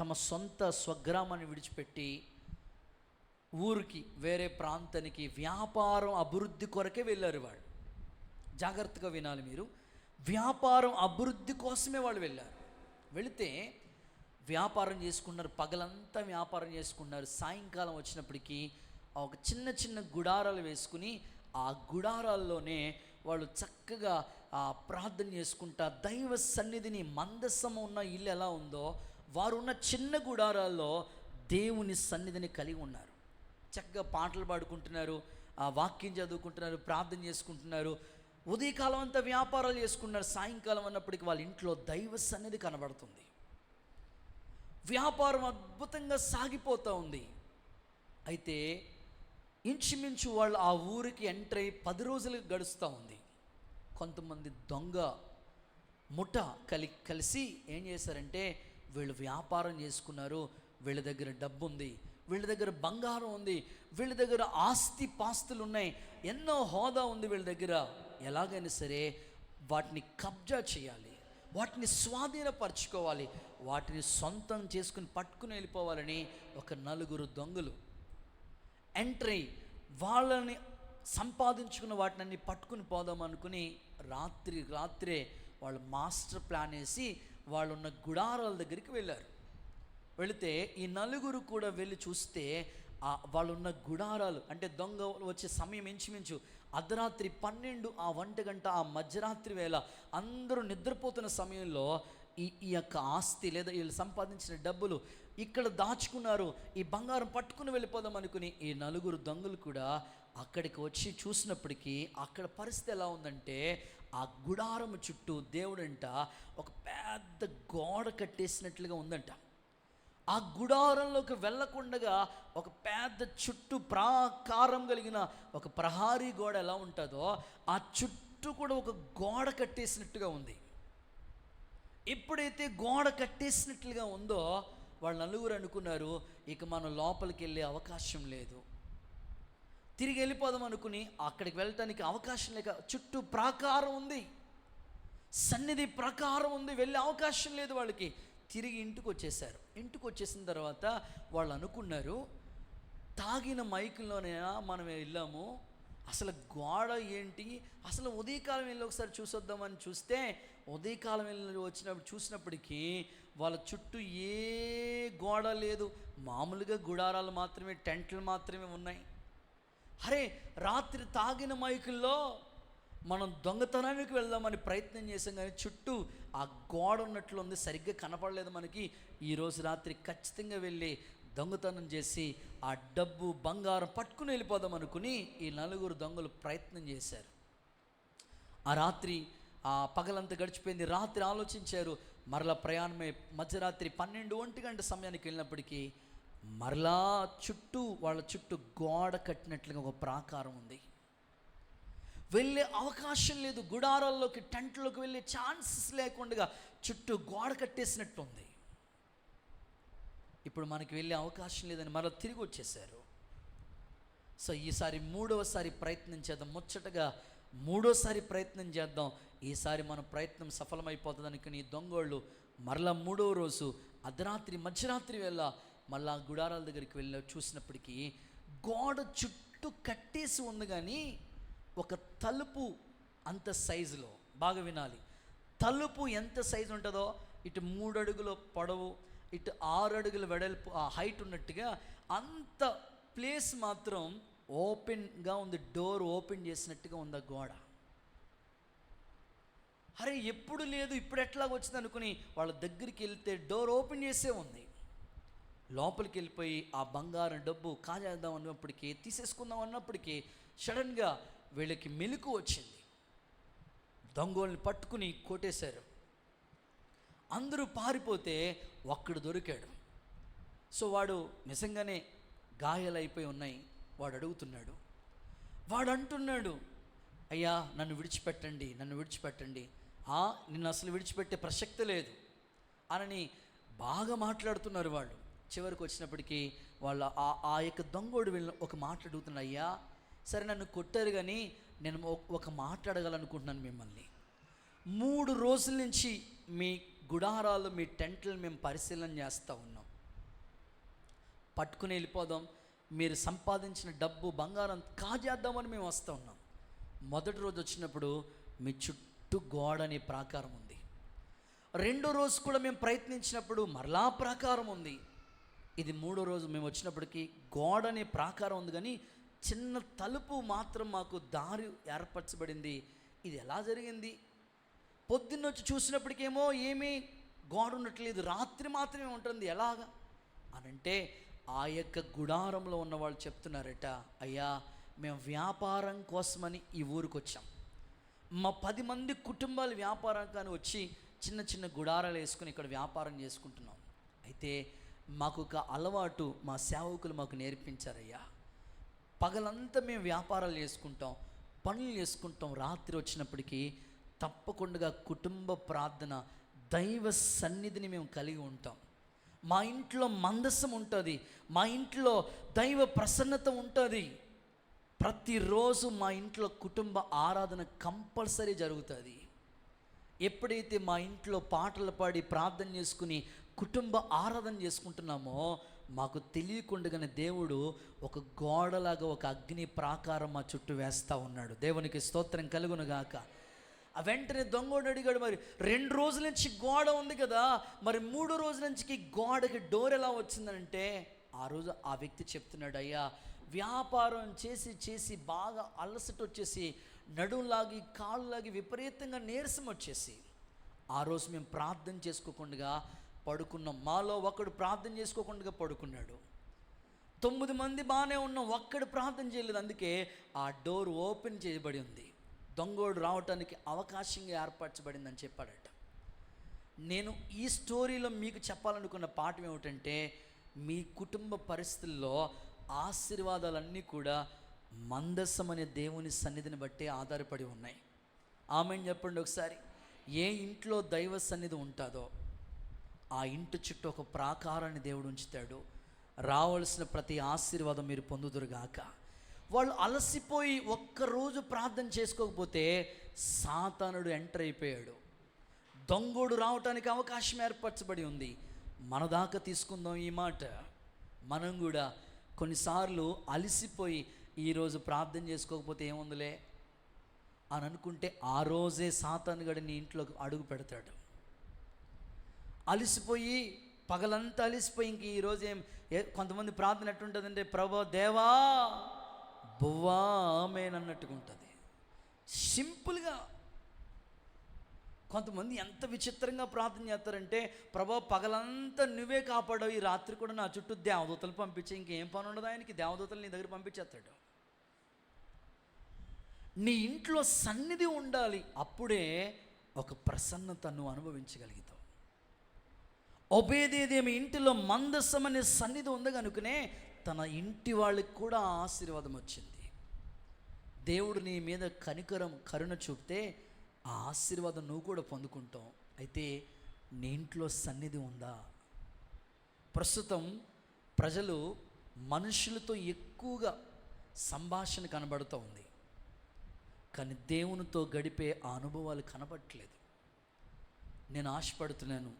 తమ సొంత స్వగ్రామాన్ని విడిచిపెట్టి ఊరికి, వేరే ప్రాంతానికి వ్యాపారం అభివృద్ధి కొరకే వెళ్ళారు వాళ్ళు. జాగ్రత్తగా వినాలి మీరు, వ్యాపారం అభివృద్ధి కోసమే వాళ్ళు వెళ్ళారు. వెళితే వ్యాపారం చేసుకున్నారు, పగలంతా వ్యాపారం చేసుకున్నారు. సాయంకాలం వచ్చినప్పటికీ ఒక చిన్న గుడారాలు వేసుకుని ఆ గుడారాల్లోనే వాళ్ళు చక్కగా ప్రార్థన చేసుకుంటా దైవ సన్నిధిని, మందసం ఉన్న ఇల్లు ఎలా ఉందో వారు ఉన్న చిన్న గుడారాల్లో దేవుని సన్నిధిని కలిగి ఉన్నారు. చక్కగా పాటలు పాడుకుంటున్నారు, వాక్యం చదువుకుంటున్నారు, ప్రార్థన చేసుకుంటున్నారు. ఉదయకాలం అంతా వ్యాపారాలు చేసుకున్నారు. సాయంకాలం అన్నప్పటికీ వాళ్ళ ఇంట్లో దైవ సన్నిధి కనబడుతుంది. వ్యాపారం అద్భుతంగా సాగిపోతూ ఉంది. అయితే ఇంచుమించు వాళ్ళు ఆ ఊరికి ఎంటర్ అయ్యి 10 రోజులు గడుస్తూ ఉంది. కొంతమంది దొంగ ముఠ కలిసి ఏం చేశారంటే, వీళ్ళు వ్యాపారం చేసుకున్నారు, వీళ్ళ దగ్గర డబ్బు ఉంది, వీళ్ళ దగ్గర బంగారం ఉంది, వీళ్ళ దగ్గర ఆస్తి పాస్తులు ఉన్నాయి, ఎన్నో హోదా ఉంది వీళ్ళ దగ్గర, ఎలాగైనా సరే వాటిని కబ్జా చేయాలి, వాటిని స్వాధీనపరచుకోవాలి, వాటిని సొంతం చేసుకుని పట్టుకుని వెళ్ళిపోవాలని ఒక 4 దొంగలు ఎంట్రీ వాళ్ళని సంపాదించుకున్న వాటిని పట్టుకుని పోదాం అనుకుని రాత్రే వాళ్ళు మాస్టర్ ప్లాన్ వేసి వాళ్ళున్న గుడారాల దగ్గరికి వెళ్ళారు. వెళితే ఈ 4 కూడా వెళ్ళి చూస్తే వాళ్ళున్న గుడారాలు, అంటే దొంగ వచ్చే సమయం ఇంచుమించు అర్ధరాత్రి 12, ఆ 1 గంట, ఆ మధ్యరాత్రి వేళ అందరూ నిద్రపోతున్న సమయంలో ఈ యొక్క ఆస్తి లేదా వీళ్ళు సంపాదించిన డబ్బులు ఇక్కడ దాచుకున్నారు, ఈ బంగారం పట్టుకుని వెళ్ళిపోదాం అనుకుని ఈ 4 దొంగలు కూడా అక్కడికి వచ్చి చూసినప్పటికీ అక్కడ పరిస్థితి ఎలా ఉందంటే, ఆ గుడారం చుట్టూ దేవుడంట ఒక పెద్ద గోడ కట్టేసినట్లుగా ఉందంట. ఆ గుడారంలోకి వెళ్ళకుండగా ఒక పెద్ద చుట్టూ ప్రాకారం కలిగిన ఒక ప్రహారీ గోడ ఎలా ఉంటుందో ఆ చుట్టూ కూడా ఒక గోడ కట్టేసినట్టుగా ఉంది. ఎప్పుడైతే గోడ కట్టేసినట్లుగా ఉందో వాళ్ళు 4 అనుకున్నారు, ఇక మనం లోపలికి వెళ్ళే అవకాశం లేదు, తిరిగి వెళ్ళిపోదాం అనుకుని అక్కడికి వెళ్ళటానికి అవకాశం లేక చుట్టూ ప్రాకారం ఉంది, సన్నిధి ప్రాకారం ఉంది, వెళ్ళే అవకాశం లేదు వాళ్ళకి. తిరిగి ఇంటికి వచ్చేసారు. ఇంటికి వచ్చేసిన తర్వాత వాళ్ళు అనుకున్నారు, తాగిన మైకుల్లోనైనా మనం వెళ్ళాము, అసలు గోడ ఏంటి, అసలు ఉదయకాలం వెళ్ళి ఒకసారి చూసొద్దామని చూస్తే ఉదయకాలం వెళ్ళి చూసినప్పటికీ వాళ్ళ చుట్టూ ఏ గోడ లేదు, మామూలుగా గుడారాలు మాత్రమే, టెంట్లు మాత్రమే ఉన్నాయి. అరే, రాత్రి తాగిన మైకుల్లో మనం దొంగతనానికి వెళ్దామని ప్రయత్నం చేసాం, కానీ చుట్టూ ఆ గోడ ఉన్నట్లు ఉంది, సరిగ్గా కనపడలేదు మనకి. ఈరోజు రాత్రి ఖచ్చితంగా వెళ్ళి దొంగతనం చేసి ఆ డబ్బు బంగారం పట్టుకుని వెళ్ళిపోదాం అనుకుని ఈ 4 దొంగలు ప్రయత్నం చేశారు. ఆ రాత్రి ఆ పగలంతా గడిచిపోయింది. రాత్రి ఆలోచించారు, మరలా ప్రయాణమే. మధ్యరాత్రి 12-1 గంట సమయానికి వెళ్ళినప్పటికీ మరలా వాళ్ళ చుట్టూ గోడ కట్టినట్లుగా ఒక ప్రాకారం ఉంది, వెళ్ళే అవకాశం లేదు. గుడారాల్లోకి, టెంట్లోకి వెళ్ళే ఛాన్సెస్ లేకుండా చుట్టూ గోడ కట్టేసినట్టు ఉంది. ఇప్పుడు మనకి వెళ్ళే అవకాశం లేదని మరలా తిరిగి వచ్చేసారు. సో ఈసారి 3వసారి ప్రయత్నం చేద్దాం, ముచ్చటగా 3వసారి ప్రయత్నం చేద్దాం, ఈసారి మన ప్రయత్నం సఫలమైపోతుంది అనుకుని దొంగోళ్ళు మరలా 3వ రోజు అర్ధరాత్రి మధ్యరాత్రి వేళ మళ్ళా గుడారాల దగ్గరికి వెళ్ళి చూసినప్పటికీ గోడ చుట్టూ కట్టేసి ఉంది, కానీ ఒక తలుపు అంత సైజులో, బాగా వినాలి, తలుపు ఎంత సైజు ఉంటుందో, ఇటు 3 అడుగుల పొడవు, ఇటు 6 అడుగుల వెడల్పు, ఆ హైట్ ఉన్నట్టుగా అంత ప్లేస్ మాత్రం ఓపెన్గా ఉంది, డోర్ ఓపెన్ చేసినట్టుగా ఉంది ఆ గోడ. అరే, ఎప్పుడు లేదు, ఇప్పుడు ఎట్లాగ వచ్చింది అనుకుని వాళ్ళ దగ్గరికి వెళ్తే డోర్ ఓపెన్ చేసే ఉంది. లోపలికి వెళ్ళిపోయి ఆ బంగారం డబ్బు కాజేద్దాం అన్నప్పటికీ, తీసేసుకుందాం అన్నప్పటికీ సడన్గా వీళ్ళకి మెలకు వచ్చింది. దొంగల్ని పట్టుకుని కొట్టేశారు. అందరూ పారిపోతే ఒక్కడు దొరికాడు. సో వాడు నిజంగానే గాయాలైపోయి ఉన్నాయి. వాడు అడుగుతున్నాడు, వాడు అంటున్నాడు, అయ్యా నన్ను విడిచిపెట్టండి, నన్ను విడిచిపెట్టండి, నిన్ను అసలు విడిచిపెట్టే ప్రసక్తి లేదు అని బాగా మాట్లాడుతున్నారు వాళ్ళు. చివరికి వచ్చినప్పటికీ వాళ్ళు ఆ యొక్క దొంగోడు వీళ్ళని ఒక మాట అడుగుతున్నా, అయ్యా సరే నన్ను కొట్టారు, కానీ నేను ఒక మాట అడగాలనుకుంటున్నాను మిమ్మల్ని. 3 రోజుల నుంచి మీ గుడారాలు, మీ టెంట్లు మేము పరిశీలన చేస్తూ ఉన్నాం, పట్టుకుని వెళ్ళిపోదాం, మీరు సంపాదించిన డబ్బు బంగారం కాజేద్దామని మేము వస్తూ ఉన్నాం. మొదటి రోజు వచ్చినప్పుడు మీ చుట్టూ గోడ అనే ప్రాకారం ఉంది. 2వ రోజు కూడా మేము ప్రయత్నించినప్పుడు మరలా ప్రాకారం ఉంది. ఇది 3వ రోజు మేము వచ్చినప్పటికీ గోడ అనే ప్రాకారం ఉంది, కానీ చిన్న తలుపు మాత్రం మాకు దారి ఏర్పరచబడింది. ఇది ఎలా జరిగింది? పొద్దున్న వచ్చి చూసినప్పటికేమో ఏమీ గోడ ఉండట్లేదు, రాత్రి మాత్రమే ఉంటుంది, ఎలాగా అనంటే ఆ యొక్క గుడారంలో ఉన్న వాళ్ళు చెప్తున్నారట, అయ్యా మేము వ్యాపారం కోసమని ఈ ఊరికి వచ్చాం, మా 10 మంది కుటుంబాలు వ్యాపారం కానీ వచ్చి చిన్న చిన్న గుడారాలు వేసుకుని ఇక్కడ వ్యాపారం చేసుకుంటున్నాం. అయితే మాకు ఒక అలవాటు మా సేవకులు మాకు నేర్పించారయ్యా. పగలంతా మేము వ్యాపారాలు చేసుకుంటాం, పనులు చేసుకుంటాం, రాత్రి వచ్చినప్పటికీ తప్పకుండా కుటుంబ ప్రార్థన, దైవ సన్నిధిని మేము కలిగి ఉంటాం. మా ఇంట్లో మందసం ఉంటుంది, మా ఇంట్లో దైవ ప్రసన్నత ఉంటుంది. ప్రతిరోజు మా ఇంట్లో కుటుంబ ఆరాధన కంపల్సరీ జరుగుతుంది. ఎప్పుడైతే మా ఇంట్లో పాటలు పాడి ప్రార్థన చేసుకుని కుటుంబ ఆరాధన చేసుకుంటున్నామో మాకు తెలియకుండానే దేవుడు ఒక గోడలాగా ఒక అగ్ని ప్రాకారం మా చుట్టూ వేస్తూ ఉన్నాడు. దేవునికి స్తోత్రం కలుగునుగాక. ఆ వెంటనే దొంగోడు అడిగాడు, మరి 2 రోజుల నుంచి గోడ ఉంది కదా, మరి 3 రోజుల నుంచి గోడకి డోర్ ఎలా వచ్చిందంటే, ఆ రోజు ఆ వ్యక్తి చెప్తున్నాడు, అయ్యా వ్యాపారం చేసి చేసి బాగా అలసట వచ్చేసి నడుంలాగి కాళ్ళలాగి విపరీతంగా నీరసం వచ్చేసి ఆ రోజు మేము ప్రార్థన చేసుకోకుండా పడుకున్నాం. మాలో ఒకడు ప్రార్థన చేసుకోకుండా పడుకున్నాడు. 9 మంది బాగానే ఉన్నాం, ఒక్కడు ప్రార్థన చేయలేదు. అందుకే ఆ డోర్ ఓపెన్ చేయబడి ఉంది, దొంగోడు రావటానికి అవకాశంగా ఏర్పరచబడిందని చెప్పాడట. నేను ఈ స్టోరీలో మీకు చెప్పాలనుకున్న పాఠం ఏమిటంటే, మీ కుటుంబ పరిస్థితుల్లో ఆశీర్వాదాలన్నీ కూడా మందసం అనే దేవుని సన్నిధిని బట్టే ఆధారపడి ఉన్నాయి. ఆమెను చెప్పండి ఒకసారి. ఏ ఇంట్లో దైవ సన్నిధి ఉంటుందో ఆ ఇంటి చుట్టూ ఒక ప్రాకారాన్ని దేవుడు ఉంచుతాడు. రావాల్సిన ప్రతి ఆశీర్వాదం మీరు పొందుదురుగాక. వాళ్ళు అలసిపోయి ఒక్కరోజు ప్రార్థన చేసుకోకపోతే సాతానుడు ఎంటర్ అయిపోయాడు. దొంగోడు రావటానికి అవకాశం ఏర్పరచబడి ఉంది. మన దాకా తీసుకుందాం ఈ మాట. మనం కూడా కొన్నిసార్లు అలసిపోయి ఈరోజు ప్రార్థన చేసుకోకపోతే ఏముందిలే అని అనుకుంటే ఆ రోజే సాతానుగాడు నీ ఇంట్లోకి అడుగు పెడతాడు. అలసిపోయి పగలంతా అలసిపోయి ఇంక ఈరోజు కొంతమంది ప్రార్థన ఎట్టుంటుందంటే, ప్రభు దేవా బువ్వా ఆమేన్ అన్నట్టుగా ఉంటుంది. సింపుల్గా. కొంతమంది ఎంత విచిత్రంగా ప్రార్థన చేస్తారంటే, ప్రభు పగలంతా నువ్వే కాపాడావు, ఈ రాత్రి కూడా నా చుట్టూ దేవదూతలు పంపించే, ఇంకేం పని ఉండదు ఆయనకి, దేవదూతలు నీ దగ్గర పంపించేస్తాడు. నీ ఇంట్లో సన్నిధి ఉండాలి, అప్పుడే ఒక ప్రసన్నత నువ్వు అనుభవించగలుగుతావు. ఒబేదేదేమి ఇంటిలో మందసం అనే సన్నిధి ఉంది కనుకనే తన ఇంటి వాళ్ళకి కూడా ఆశీర్వాదం వచ్చింది. దేవుడు నీ మీద కరుణ చూపితే ఆ ఆశీర్వాదం నువ్వు కూడా పొందుకుంటావు. అయితే నీ ఇంట్లో సన్నిధి ఉందా? ప్రస్తుతం ప్రజలు మనుషులతో ఎక్కువగా సంభాషణ కనబడుతూ ఉంది, కానీ దేవునితో గడిపే ఆ అనుభవాలు కనబడట్లేదు. నేను ఆశపడుతున్నాను,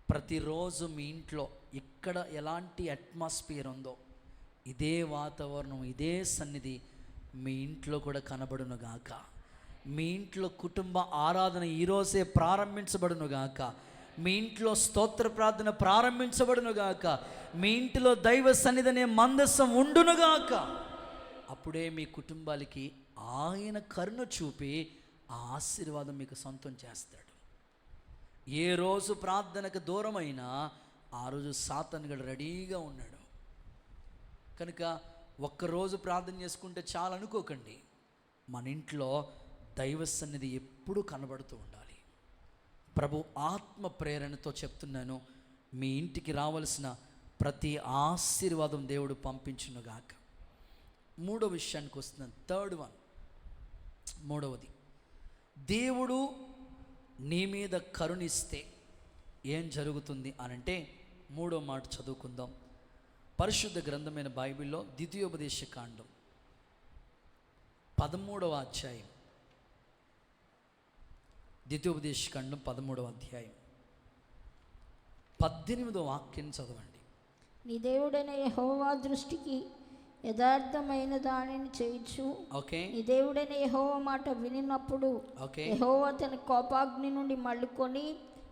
ప్రతిరోజు మీ ఇంట్లో ఇక్కడ ఎలాంటి అట్మాస్ఫియర్ ఉందో ఇదే వాతావరణం, ఇదే సన్నిధి మీ ఇంట్లో కూడా కనబడునుగాక. మీ ఇంట్లో కుటుంబ ఆరాధన ఈరోజే ప్రారంభించబడునుగాక. మీ ఇంట్లో స్తోత్ర ప్రార్థన ప్రారంభించబడునుగాక. మీ ఇంటిలో దైవ సన్నిధి అనే మందసం ఉండునుగాక. అప్పుడే మీ కుటుంబాలకి ఆయన కరుణ చూపి ఆ ఆశీర్వాదం మీకు సొంతం చేస్తాడు. ఏ రోజు ప్రార్థనకు దూరమైనా ఆ రోజు సాతానుగాడు రెడీగా ఉన్నాడు. కనుక ఒక్కరోజు ప్రార్థన చేసుకుంటే చాలు అనుకోకండి. మన ఇంట్లో దైవ సన్నిధి ఎప్పుడూ కనబడుతూ ఉండాలి. ప్రభు ఆత్మ ప్రేరణతో చెప్తున్నాను, మీ ఇంటికి రావాల్సిన ప్రతి ఆశీర్వాదం దేవుడు పంపించునుగాక. మూడో విషయానికి వస్తున్నాను, మూడవది, దేవుడు నీ మీద కరుణిస్తే ఏం జరుగుతుంది అనంటే, మూడో మాట చదువుకుందాం. పరిశుద్ధ గ్రంథమైన బైబిల్లో ద్వితీయోపదేశ కాండం 13వ అధ్యాయం, ద్వితీయోపదేశ కాండం 13వ అధ్యాయం 18వ వాక్యం చదవండి. నీ దేవుడైన యెహోవా దృష్టికి యథార్థమైన దానిని చేయొచ్చు. ఓకే. నీ దేవుడైన యెహోవా మాట వినినప్పుడు యెహోవా తన కోపాగ్ని నుండి మళ్ళుకొని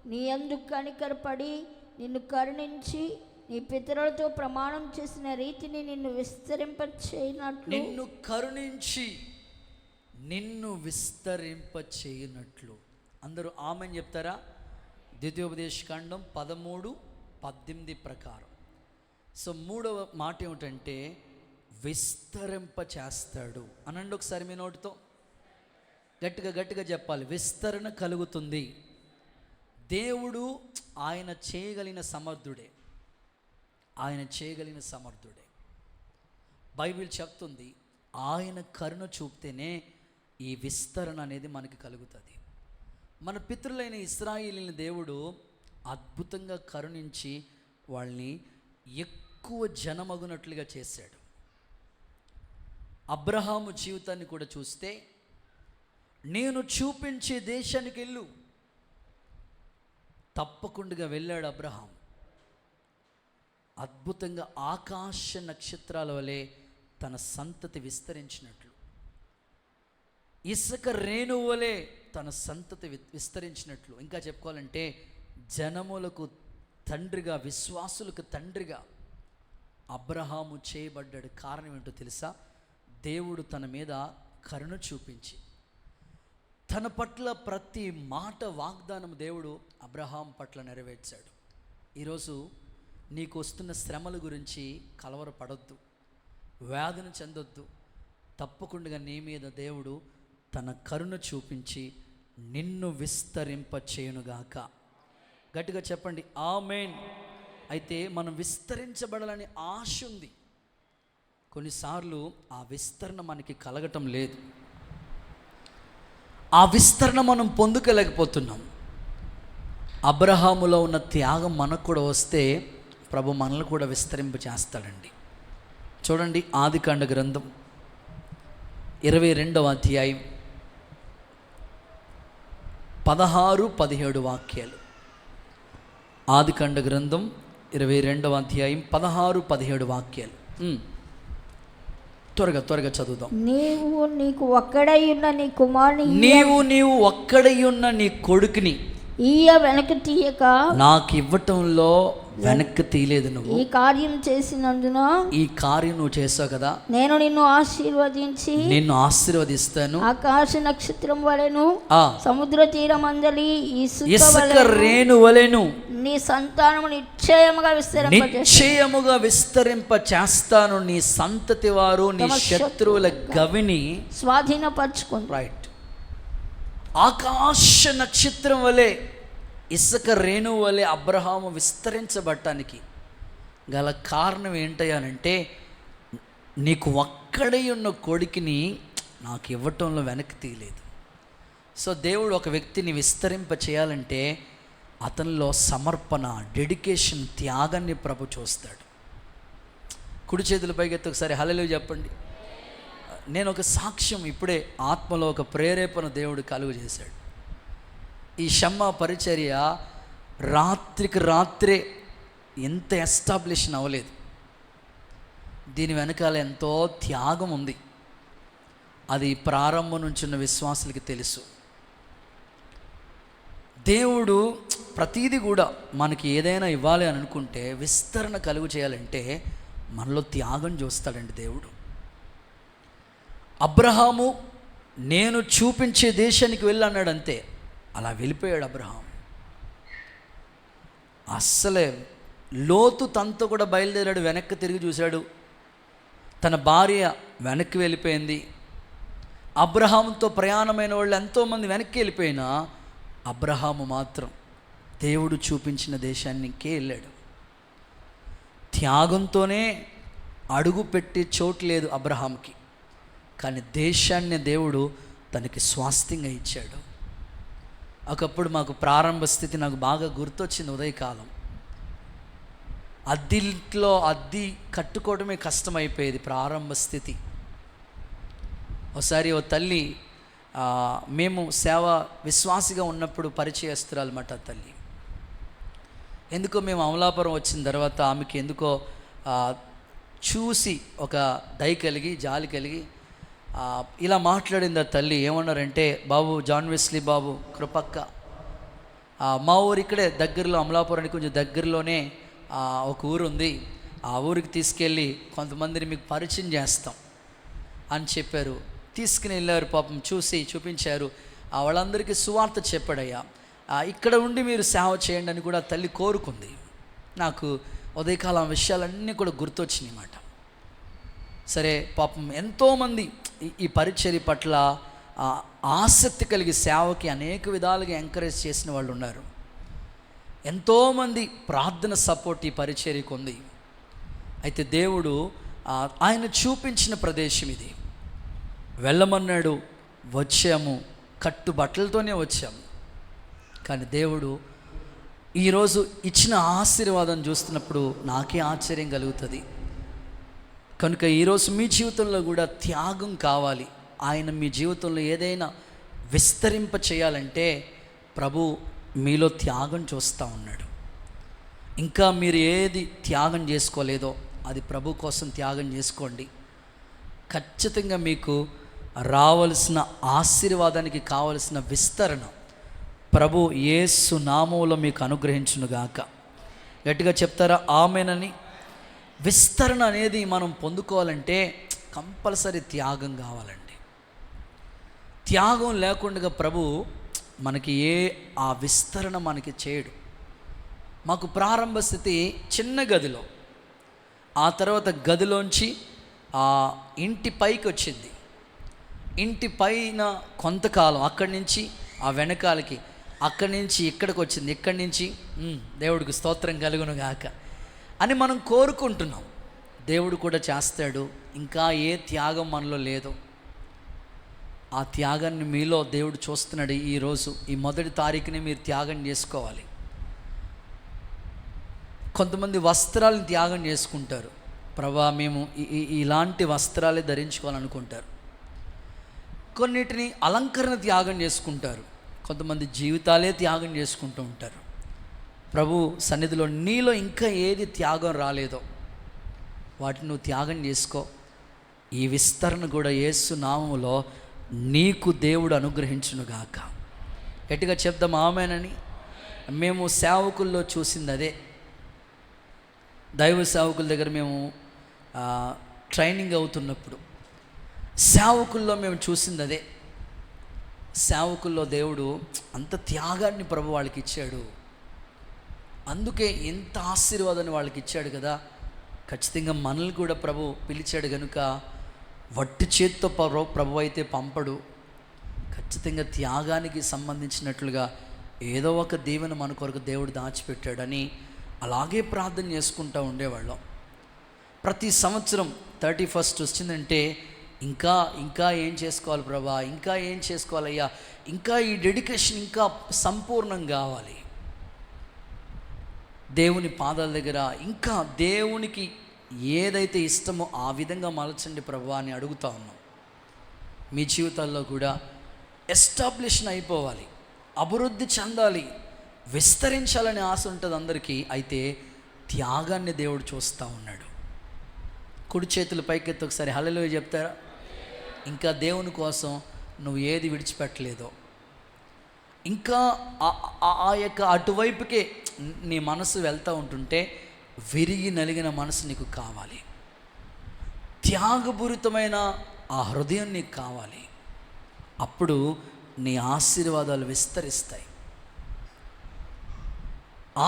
నీ యందు కనికరపడి నిన్ను కరుణించి నీ పితరులతో ప్రమాణం చేసిన రీతిని నిన్ను విస్తరింపచేయనట్లు, నిన్ను కరుణించి నిన్ను విస్తరింపచేయనట్లు. అందరూ ఆమెన్ చెప్తారా? ద్వితీయోపదేశ కాండం 13:18 ప్రకారం. సో మూడవ మాట ఏమిటంటే, విస్తరింప చేస్తాడు అనండి ఒకసారి మీ నోటితో. గట్టిగా చెప్పాలి, విస్తరణ కలుగుతుంది. దేవుడు ఆయన చేయగలిగిన సమర్థుడే, ఆయన చేయగలిగిన సమర్థుడే. బైబిల్ చెప్తుంది ఆయన కరుణ చూపితేనే ఈ విస్తరణ అనేది మనకి కలుగుతుంది. మన పితరులైన ఇశ్రాయేలీయుల దేవుడు అద్భుతంగా కరుణించి వాళ్ళని ఎక్కువ జనమగునట్లుగా చేశాడు. అబ్రహాము జీవితాన్ని కూడా చూస్తే, నేను చూపించే దేశానికి వెళ్ళు, తప్పకుండా వెళ్ళాడు అబ్రహాం. అద్భుతంగా ఆకాశ నక్షత్రాల వలె తన సంతతి విస్తరించినట్లు, ఇసుక రేణువు వలె తన సంతతి విస్తరించినట్లు, ఇంకా చెప్పుకోవాలంటే జనములకు తండ్రిగా, విశ్వాసులకు తండ్రిగా అబ్రహాము చేయబడ్డాడు. కారణం ఏంటో తెలుసా? దేవుడు తన మీద కరుణ చూపించి తన పట్ల ప్రతి మాట వాగ్దానం దేవుడు అబ్రహాం పట్ల నెరవేర్చాడు. ఈరోజు నీకు వస్తున్న శ్రమల గురించి కలవరపడొద్దు, వ్యాధిని చెందొద్దు. తప్పకుండా నీ మీద దేవుడు తన కరుణ చూపించి నిన్ను విస్తరింప చేయునుగాక. గట్టిగా చెప్పండి ఆమేన్. అయితే మనం విస్తరించబడాలని ఆశ ఉంది. కొన్నిసార్లు ఆ విస్తరణ మనకి కలగటం లేదు, ఆ విస్తరణ మనం పొందుకోలేకపోతున్నాం. అబ్రహాములో ఉన్న త్యాగం మనకు కూడా వస్తే ప్రభు మనల్ని కూడా విస్తరింప చేస్తాడండి. చూడండి, ఆదికాండ గ్రంథం 22వ అధ్యాయం 16-17 వాక్యాలు. ఆదికాండ గ్రంథం 22వ అధ్యాయం 16-17 వాక్యాలు. త్వరగా చదువుదాం. నీవు నీకు ఒక్కడై ఉన్న నీ కుమారుని, నీవు ఒక్కడై ఉన్న నీ కొడుకుని వెనక్కి తీయక నాకు ఇవ్వటంలో వెనక్కి తీయలేదు. నువ్వు ఈ కార్యం చేసినందున, ఈ కార్యం నువ్వు చేసావు కదా, నేను నిన్ను ఆశీర్వదిస్తాను. ఆకాశ నక్షత్రం వలెను, సముద్ర తీరం అందలి ఇసుక రేణు వలెను నీ సంతానము నిశ్చయముగా విస్తరింప చేస్తాను. నీ సంతతి వారు నీ శత్రువుల గవిని స్వాధీనపరచుకుంటారు. రైట్. ఆకాశ నక్షత్రం వలె, ఇసుక రేణువు వలె అబ్రహాము విస్తరించబడటానికి గల కారణం ఏంటయ్యానంటే, నీకు ఒక్కడై ఉన్న కొడుకుని నాకు ఇవ్వటంలో వెనక్కి తీయలేదు. సో దేవుడు ఒక వ్యక్తిని విస్తరింప చేయాలంటే అతనిలో సమర్పణ, డెడికేషన్, త్యాగాన్ని ప్రభు చూస్తాడు. కుడి చేతుల పైకి ఎత్తి ఒకసారి హల్లెలూయా చెప్పండి. నేను ఒక సాక్ష్యం ఇప్పుడే ఆత్మలో ఒక ప్రేరేపణ దేవుడు కలుగు చేశాడు. ఈ షమ్మా పరిచర్య రాత్రికి రాత్రే ఎంత ఎస్టాబ్లిషన్ అవ్వలేదు. దీని వెనకాల ఎంతో త్యాగం ఉంది. అది ప్రారంభం నుంచి ఉన్న విశ్వాసులకి తెలుసు. దేవుడు ప్రతీది కూడా మనకి ఏదైనా ఇవ్వాలి అని అనుకుంటే, విస్తరణ కలుగు చేయాలంటే మనలో త్యాగం చూస్తాడండి దేవుడు. అబ్రహాము నేను చూపించే దేశానికి వెళ్ళి అన్నాడు, అంతే. అలా వెళ్ళిపోయాడు అబ్రహాం. అస్సలే లోతు తనతో కూడా బయలుదేరాడు, వెనక్కి తిరిగి చూశాడు. తన భార్య వెనక్కి వెళ్ళిపోయింది. అబ్రహాముతో ప్రయాణమైన వాళ్ళు ఎంతోమంది వెనక్కి వెళ్ళిపోయినా అబ్రహాము మాత్రం దేవుడు చూపించిన దేశానికే వెళ్ళాడు. త్యాగంతోనే అడుగు పెట్టి చోటు లేదు అబ్రహాంకి, కానీ దేశాన్ని దేవుడు తనకి స్వాస్థ్యంగా ఇచ్చాడు. ఒకప్పుడు మాకు ప్రారంభ స్థితి నాకు బాగా గుర్తొచ్చింది. ఉదయకాలం అద్దె కట్టుకోవడమే కష్టమైపోయేది ప్రారంభ స్థితి. ఒకసారి ఓ తల్లి, మేము సేవ విశ్వాసిగా ఉన్నప్పుడు పరిచయస్తురాలన్నమాట తల్లి. ఎందుకో మేము అమలాపురం వచ్చిన తర్వాత ఆమెకి ఎందుకో చూసి ఒక దయ కలిగి, జాలి కలిగి ఇలా మాట్లాడింది ఆ తల్లి. ఏమన్నారంటే, బాబు జాన్ వెస్లీ బాబు కృపక్క, మా ఊరు ఇక్కడే దగ్గరలో, అమలాపురానికి కొంచెం దగ్గరలోనే ఒక ఊరు ఉంది, ఆ ఊరికి తీసుకెళ్ళి కొంతమందిని మీకు పరిచయం చేస్తాం అని చెప్పారు. తీసుకుని వెళ్ళారు. పాపం చూపించారు. వాళ్ళందరికీ సువార్త చెప్పాడయ్యా, ఇక్కడ ఉండి మీరు సేవ చేయండి అని కూడా తల్లి కోరుకుంది. నాకు ఉదయకాలం విషయాలన్నీ కూడా గుర్తొచ్చినాయి అన్నమాట. సరే, పాపం ఎంతోమంది ఈ పరిచర్య పట్ల ఆసక్తి కలిగి సేవకి అనేక విధాలుగా ఎంకరేజ్ చేసిన వాళ్ళు ఉన్నారు. ఎంతోమంది ప్రార్థన సపోర్ట్ ఈ పరిచర్యకు ఉంది. అయితే దేవుడు ఆయన చూపించిన ప్రదేశం ఇది. వెళ్ళమన్నాడు, వచ్చాము, కట్టుబట్టలతోనే వచ్చాము. కానీ దేవుడు ఈరోజు ఇచ్చిన ఆశీర్వాదం చూస్తున్నప్పుడు నాకే ఆశ్చర్యం కలుగుతుంది. కనుక ఈరోజు మీ జీవితంలో కూడా త్యాగం కావాలి. ఆయన మీ జీవితంలో ఏదైనా విస్తరింప చేయాలంటే ప్రభు మీలో త్యాగం చూస్తూ ఉన్నాడు. ఇంకా మీరు ఏది త్యాగం చేసుకోలేదో అది ప్రభు కోసం త్యాగం చేసుకోండి. ఖచ్చితంగా మీకు రావలసిన ఆశీర్వాదానికి కావలసిన విస్తరణ ప్రభు యేసు నామములో మీకు అనుగ్రహించునుగాక. గట్టిగా చెప్తారా ఆమేనని? విస్తరణ అనేది మనం పొందుకోవాలంటే కంపల్సరీ త్యాగం కావాలండి. త్యాగం లేకుండా ప్రభు మనకి ఆ విస్తరణ మనకి చేయడు. మాకు ప్రారంభ స్థితి చిన్న గదిలో, ఆ తర్వాత గదిలోంచి ఆ ఇంటి పైకి వచ్చింది. ఇంటి పైన కొంతకాలం, అక్కడి నుంచి ఆ వెనకాలకి, అక్కడి నుంచి ఇక్కడికి వచ్చింది. ఇక్కడి నుంచి దేవుడికి స్తోత్రం కలుగును గాక అని మనం కోరుకుంటున్నాం. దేవుడు కూడా చేస్తాడు. ఇంకా ఏ త్యాగం మనలో లేదో ఆ త్యాగాన్ని మీలో దేవుడు చూస్తున్నాడు. ఈరోజు ఈ 1వ తారీఖుని మీరు త్యాగం చేసుకోవాలి. కొంతమంది వస్త్రాలను త్యాగం చేసుకుంటారు. ప్రభా మేము ఇలాంటి వస్త్రాలే ధరించుకోవాలనుకుంటారు. కొన్నిటిని అలంకరణ త్యాగం చేసుకుంటారు. కొంతమంది జీవితాలే త్యాగం చేసుకుంటూ ఉంటారు. ప్రభు సన్నిధిలో నీలో ఇంకా ఏది త్యాగం రాలేదో వాటిని నువ్వు త్యాగం చేసుకో. ఈ విస్తరణ కూడా యేసు నామములో నీకు దేవుడు అనుగ్రహించునుగాక. గట్టిగా చెప్దాం ఆమేనని. మేము సేవకుల్లో చూసింది అదే. దైవ సేవకుల దగ్గర మేము ట్రైనింగ్ అవుతున్నప్పుడు సేవకుల్లో మేము చూసింది అదే. సేవకుల్లో దేవుడు అంత త్యాగాన్ని ప్రభు వాళ్ళకి ఇచ్చాడు. అందుకే ఎంత ఆశీర్వాదాన్ని వాళ్ళకి ఇచ్చాడు కదా. ఖచ్చితంగా మనల్ని కూడా ప్రభు పిలిచాడు కనుక వట్టి చేత్తో ప్రభు అయితే పంపడు. ఖచ్చితంగా త్యాగానికి సంబంధించినట్లుగా ఏదో ఒక దీవెన మన కొరకు దేవుడు దాచిపెట్టాడని అలాగే ప్రార్థన చేసుకుంటూ ఉండేవాళ్ళం. ప్రతి సంవత్సరం 31st వచ్చిందంటే ఇంకా ఇంకా ఏం చేసుకోవాలి ప్రభా, ఇంకా ఏం చేసుకోవాలయ్యా, ఇంకా ఈ డెడికేషన్ ఇంకా సంపూర్ణం కావాలి. దేవుని పాదాల దగ్గర ఇంకా దేవునికి ఏదైతే ఇష్టమో ఆ విధంగా మలచండి ప్రభా అని అడుగుతా ఉన్నాం. మీ జీవితాల్లో కూడా ఎస్టాబ్లిషన్ అయిపోవాలి, అభివృద్ధి చెందాలి, విస్తరించాలని ఆశ ఉంటుంది అందరికీ. అయితే త్యాగాన్ని దేవుడు చూస్తూ ఉన్నాడు. కుడి చేతులు పైకెత్తి ఒకసారి హల్లెలూయా చెప్తారా? ఇంకా దేవుని కోసం నువ్వు ఏది విడిచిపెట్టలేదో, ఇంకా ఆ యొక్క అటువైపుకే నీ మనసు వెళ్తూ ఉంటుంటే విరిగి నలిగిన మనసు నీకు కావాలి. త్యాగపూరితమైన ఆ హృదయం నీకు కావాలి. అప్పుడు నీ ఆశీర్వాదాలు విస్తరిస్తాయి.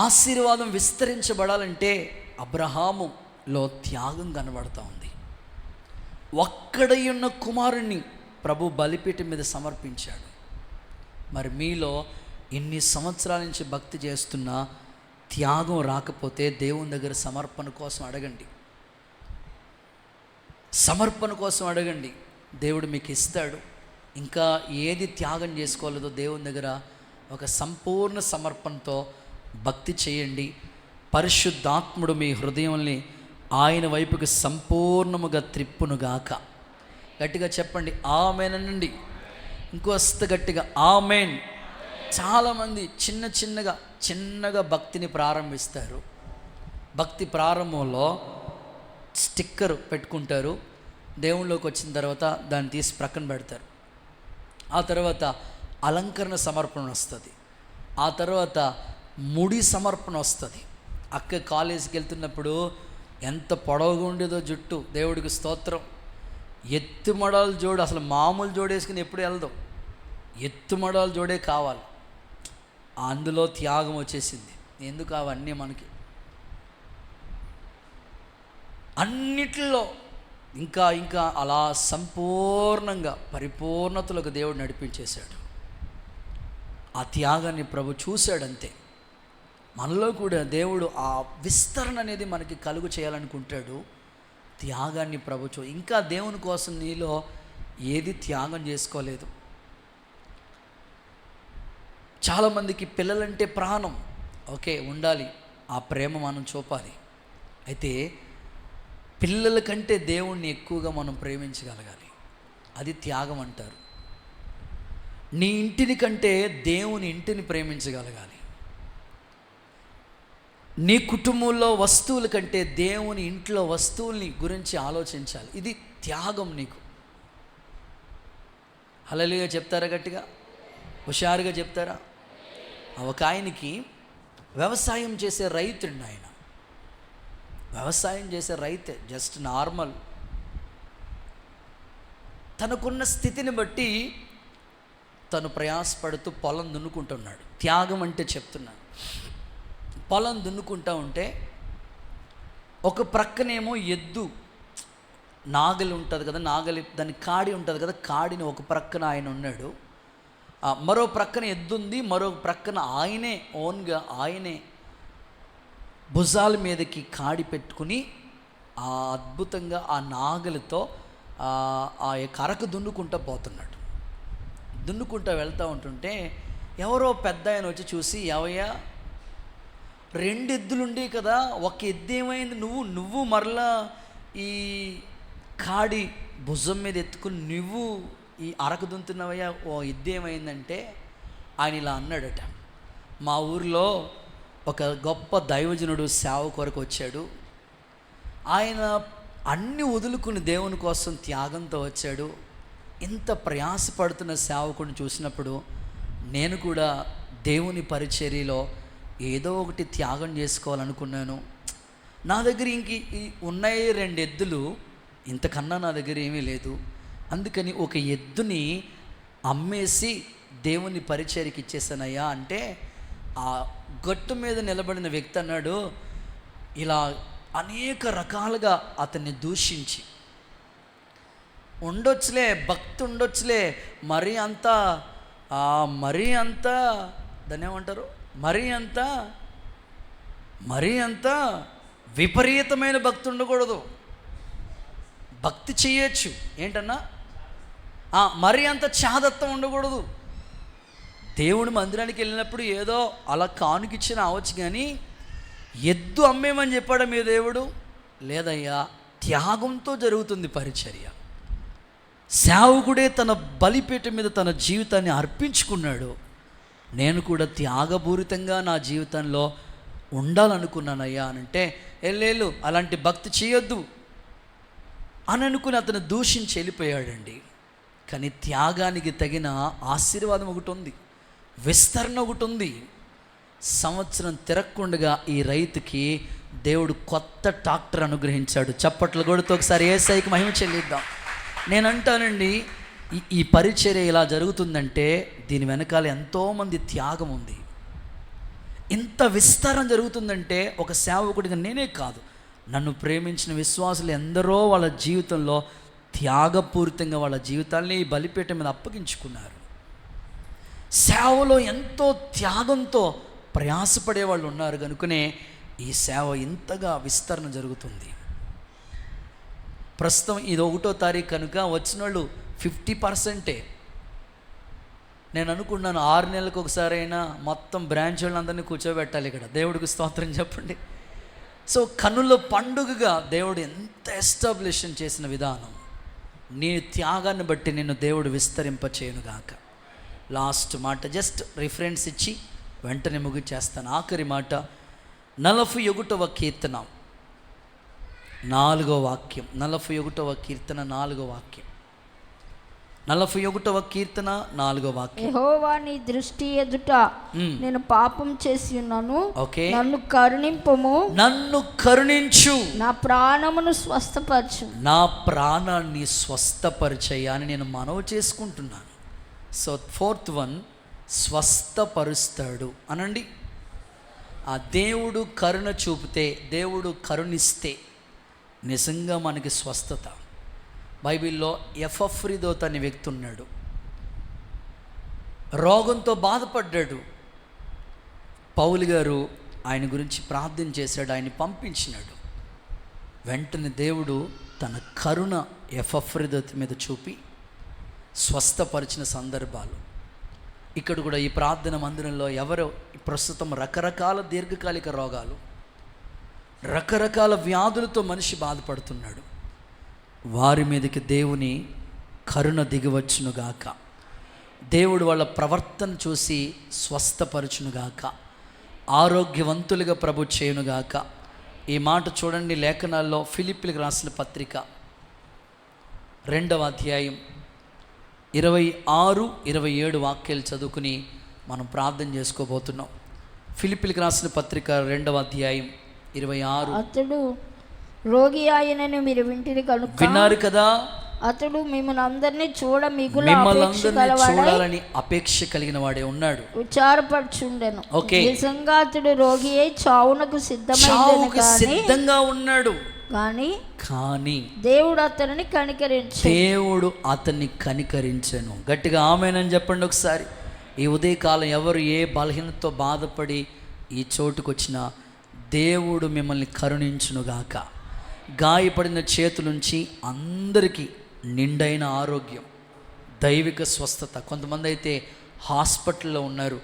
ఆశీర్వాదం విస్తరించబడాలంటే అబ్రహాములో త్యాగం కనబడుతూ ఉంది. ఒక్కడై ఉన్న కుమారుణ్ణి ప్రభు బలిపీఠం మీద సమర్పించాడు. మరి మీలో ఇన్ని సంవత్సరాల నుంచి భక్తి చేస్తున్న త్యాగం రాకపోతే దేవుని దగ్గర సమర్పణ కోసం అడగండి. సమర్పణ కోసం అడగండి, దేవుడు మీకు ఇస్తాడు. ఇంకా ఏది త్యాగం చేసుకోలేదో దేవుని దగ్గర ఒక సంపూర్ణ సమర్పణతో భక్తి చేయండి. పరిశుద్ధాత్ముడు మీ హృదయంని ఆయన వైపుకి సంపూర్ణముగా త్రిప్పునుగాక. గట్టిగా చెప్పండి ఆమేనండి. ఇంకోస్త గట్టిగా ఆమేన్. చాలామంది చిన్నగా భక్తిని ప్రారంభిస్తారు. భక్తి ప్రారంభంలో స్టిక్కర్ పెట్టుకుంటారు. దేవుళ్ళలోకి వచ్చిన తర్వాత దాన్ని తీసి ప్రక్కన పెడతారు. ఆ తర్వాత అలంకరణ సమర్పణ వస్తుంది. ఆ తర్వాత ముడి సమర్పణ వస్తుంది. అక్క కాలేజీకి వెళ్తున్నప్పుడు ఎంత పొడవుగా ఉండేదో జుట్టు, దేవుడికి స్తోత్రం. ఎత్తుమడాలు జోడు, అసలు మామూలు జోడేసుకుని ఎప్పుడు వెళ్దాం, ఎత్తుమడాలు జోడే కావాలి. అందులో త్యాగం వచ్చేసింది. ఎందుకు అవన్నీ మనకి? అన్నిటిలో ఇంకా ఇంకా అలా సంపూర్ణంగా పరిపూర్ణతలకు దేవుడు నడిపించేశాడు. ఆ త్యాగాన్ని ప్రభు చూశాడంతే. మనలో కూడా దేవుడు ఆ విస్తరణ అనేది మనకి కలుగు చేయాలనుకుంటాడు. త్యాగాన్ని ఇంకా దేవుని కోసం నీలో ఏది త్యాగం చేసుకోలేదు. చాలామందికి పిల్లలంటే ప్రాణం, ఓకే ఉండాలి, ఆ ప్రేమ మనం చూపాలి. అయితే పిల్లల కంటే దేవుణ్ణి ఎక్కువగా మనం ప్రేమించగలగాలి, అది త్యాగం అంటారు. నీ ఇంటిని కంటే దేవుని ఇంటిని ప్రేమించగలగాలి. నీ కుటుంబంలో వస్తువుల కంటే దేవుని ఇంట్లో వస్తువుల్ని గురించి ఆలోచించాలి. ఇది త్యాగం నీకు. హల్లెలూయా చెప్తారా? గట్టిగా హుషారుగా చెప్తారా? ఒక ఆయనకి వ్యవసాయం చేసే రైతుడు, ఆయన వ్యవసాయం చేసే రైతే, జస్ట్ నార్మల్. తనకున్న స్థితిని బట్టి తను ప్రయాసపడుతూ పొలం దున్నుకుంటున్నాడు. త్యాగం అంటే చెప్తున్నాడు. పొలం దున్నుకుంటూ ఉంటే ఒక ప్రక్కనేమో ఎద్దు నాగలి ఉంటుంది కదా, నాగలి దాని కాడి ఉంటుంది కదా, కాడిని ఒక ప్రక్కన ఆయన ఉన్నాడు, మరో ప్రక్కన ఎద్దు ఉంది, మరో ప్రక్కన ఆయనే ఓన్గా ఆయనే భుజాల మీదకి కాడి పెట్టుకుని ఆ అద్భుతంగా ఆ నాగలితో ఆ యొక్క అరకు దున్నుకుంటూ పోతున్నాడు. దున్నుకుంటూ వెళ్తూ ఉంటుంటే ఎవరో పెద్ద ఆయన వచ్చి చూసి, ఎవయ్యా 2 ఎద్దులుండే కదా, ఒక ఎద్దు ఏమైంది, నువ్వు మరలా ఈ కాడి భుజం మీద ఎత్తుకుని నువ్వు ఈ అరకు దున్నుతున్నావయ్యా, ఓ ఎద్దు ఏమైందంటే ఆయన ఇలా అన్నాడట, మా ఊరిలో ఒక గొప్ప దైవజనుడు సేవ కొరకు వచ్చాడు, ఆయన అన్ని వదులుకుని దేవుని కోసం త్యాగంతో వచ్చాడు. ఇంత ప్రయాసపడుతున్న సేవకుని చూసినప్పుడు నేను కూడా దేవుని పరిచర్యలో ఏదో ఒకటి త్యాగం చేసుకోవాలనుకున్నాను. నా దగ్గర ఉన్నాయి 2 ఎద్దులు, ఇంతకన్నా నా దగ్గర ఏమీ లేదు. అందుకని ఒక ఎద్దుని అమ్మేసి దేవుని పరిచర్యకి ఇచ్చేసానయ్యా అంటే, ఆ గట్టు మీద నిలబడిన వ్యక్తి అన్నాడు, ఇలా అనేక రకాలుగా అతన్ని దూషించి, ఉండొచ్చులే భక్తి ఉండొచ్చులే, మరీ అంతా దాన్ని ఏమంటారు, మరీ అంత విపరీతమైన భక్తి ఉండకూడదు, భక్తి చేయొచ్చు, ఏంటన్నా మరీ అంత చాదత్వం ఉండకూడదు. దేవుని మందిరానికి వెళ్ళినప్పుడు ఏదో అలా కానుకిచ్చిన అవచ్చు, కానీ ఎద్దు అమ్మేమని చెప్పాడా మీ దేవుడు? లేదయ్యా, త్యాగంతో జరుగుతుంది పరిచర్య. సేవకుడే తన బలిపీఠం మీద తన జీవితాన్ని అర్పించుకున్నాడు. నేను కూడా త్యాగపూరితంగా నా జీవితంలో ఉండాలనుకున్నానయ్యా అనంటే, ఎల్లేళ్ళు అలాంటి భక్తి చేయొద్దు అని అనుకుని అతను దూషించి వెళ్ళిపోయాడండి. కానీ త్యాగానికి తగిన ఆశీర్వాదం ఒకటి ఉంది, విస్తరణ ఒకటి ఉంది. సంవత్సరం తిరగకుండగా ఈ రైతుకి దేవుడు కొత్త ట్రాక్టర్ అనుగ్రహించాడు. చప్పట్లు కొడుతూ ఒకసారి యేసయ్యకి మహిమ చెల్లిద్దాం. నేను అంటానండి, ఈ పరిచర్య ఇలా జరుగుతుందంటే దీని వెనకాల ఎంతోమంది త్యాగం ఉంది. ఇంత విస్తరణ జరుగుతుందంటే ఒక సేవకుడిగా నేనే కాదు, నన్ను ప్రేమించిన విశ్వాసులు ఎందరో వాళ్ళ జీవితంలో త్యాగపూరితంగా వాళ్ళ జీవితాల్ని బలిపీఠం మీద అప్పగించుకున్నారు. సేవలో ఎంతో త్యాగంతో ప్రయాసపడే వాళ్ళు ఉన్నారు కనుకనే ఈ సేవ ఇంతగా విస్తరణ జరుగుతుంది. ప్రస్తుతం ఇది 1వ తారీఖు కనుక వచ్చిన వాళ్ళు 50%. నేను అనుకున్నాను 6 నెలలకు ఒకసారైనా మొత్తం బ్రాంచ్ వాళ్ళందరినీ కూర్చోబెట్టాలి ఇక్కడ. దేవుడికి స్తోత్రం చెప్పండి. సో కన్నుల పండుగగా దేవుడు ఎంత ఎస్టాబ్లిషన్ చేసిన విధానం, నీ త్యాగాన్ని బట్టి నిన్ను దేవుడు విస్తరింపచేయునుగాక. లాస్ట్ మాట జస్ట్ రిఫరెన్స్ ఇచ్చి వెంటనే ముగిచేస్తాను. ఆఖరి మాట 41వ కీర్తన 4వ వాక్యం. 41వ కీర్తన 4వ వాక్యం. 41వ కీర్తన 4వ వాక్యం. యెహోవా నీ దృష్టి ఎదుట నేను పాపం చేసి ఉన్నాను, ఓకే, నన్ను కరుణింపుము, నన్ను కరుణించు, నా ప్రాణమును స్వస్థపరచు, నా ప్రాణాన్ని స్వస్థపరిచయ్యా అని నేను మనవి చేసుకుంటున్నాను. సో 4th వన్, స్వస్థపరుస్తాడు అనండి. ఆ దేవుడు కరుణ చూపితే, దేవుడు కరుణిస్తే నిజంగా మనకి స్వస్థత. బైబిల్లో ఎపఫ్రోదితు అనే వ్యక్తి ఉన్నాడు, రోగంతో బాధపడ్డాడు. పౌలు గారు ఆయన గురించి ప్రార్థన చేశాడు, ఆయన్ని పంపించినాడు. వెంటనే దేవుడు తన కరుణ ఎపఫ్రొదితు మీద చూపి స్వస్థపరిచిన సందర్భాలు. ఇక్కడ కూడా ఈ ప్రార్థన మందిరంలో ఎవరో ప్రస్తుతం రకరకాల దీర్ఘకాలిక రోగాలు, రకరకాల వ్యాధులతో మనిషి బాధపడుతున్నాడు, వారి మీదకి దేవుని కరుణ దిగివచ్చునుగాక. దేవుడు వాళ్ళ ప్రవర్తన చూసి స్వస్థపరచునుగాక, ఆరోగ్యవంతులుగా ప్రభు చేయునుగాక. ఈ మాట చూడండి, లేఖనాల్లో ఫిలిప్పీలకు రాసిన పత్రిక 2వ అధ్యాయం 26, 27 వాక్యాలు చదువుకుని మనం ప్రార్థన చేసుకోబోతున్నాం. ఫిలిప్పీలకు రాసిన పత్రిక 2వ అధ్యాయం 26. అతడు రోగి ఆయనని మీరు వింటిరి కనుక, విన్నారు కదా, అతడు మిమ్మల్ని అందరినీ చూడాలని అపేక్ష కలిగిన వాడే ఉన్నాడు. విచారపరచుండెను. ఓకే, నిజంగా అతడు రోగి అయి చావునకు సిద్ధంగా ఉన్నాడు. కానీ దేవుడు అతన్ని కనికరించెను. గట్టిగా ఆమేనని చెప్పండి ఒకసారి. ఈ ఉదయకాలం ఎవరు ఏ బలహీనతతో బాధపడి ఈ చోటుకు వచ్చినా దేవుడు మిమ్మల్ని కరుణించునుగాక. గాయపడిన చేతులుంచి అందరికీ నిండైన ఆరోగ్యం, దైవిక స్వస్థత. కొంతమంది అయితే హాస్పిటల్లో ఉన్నారు,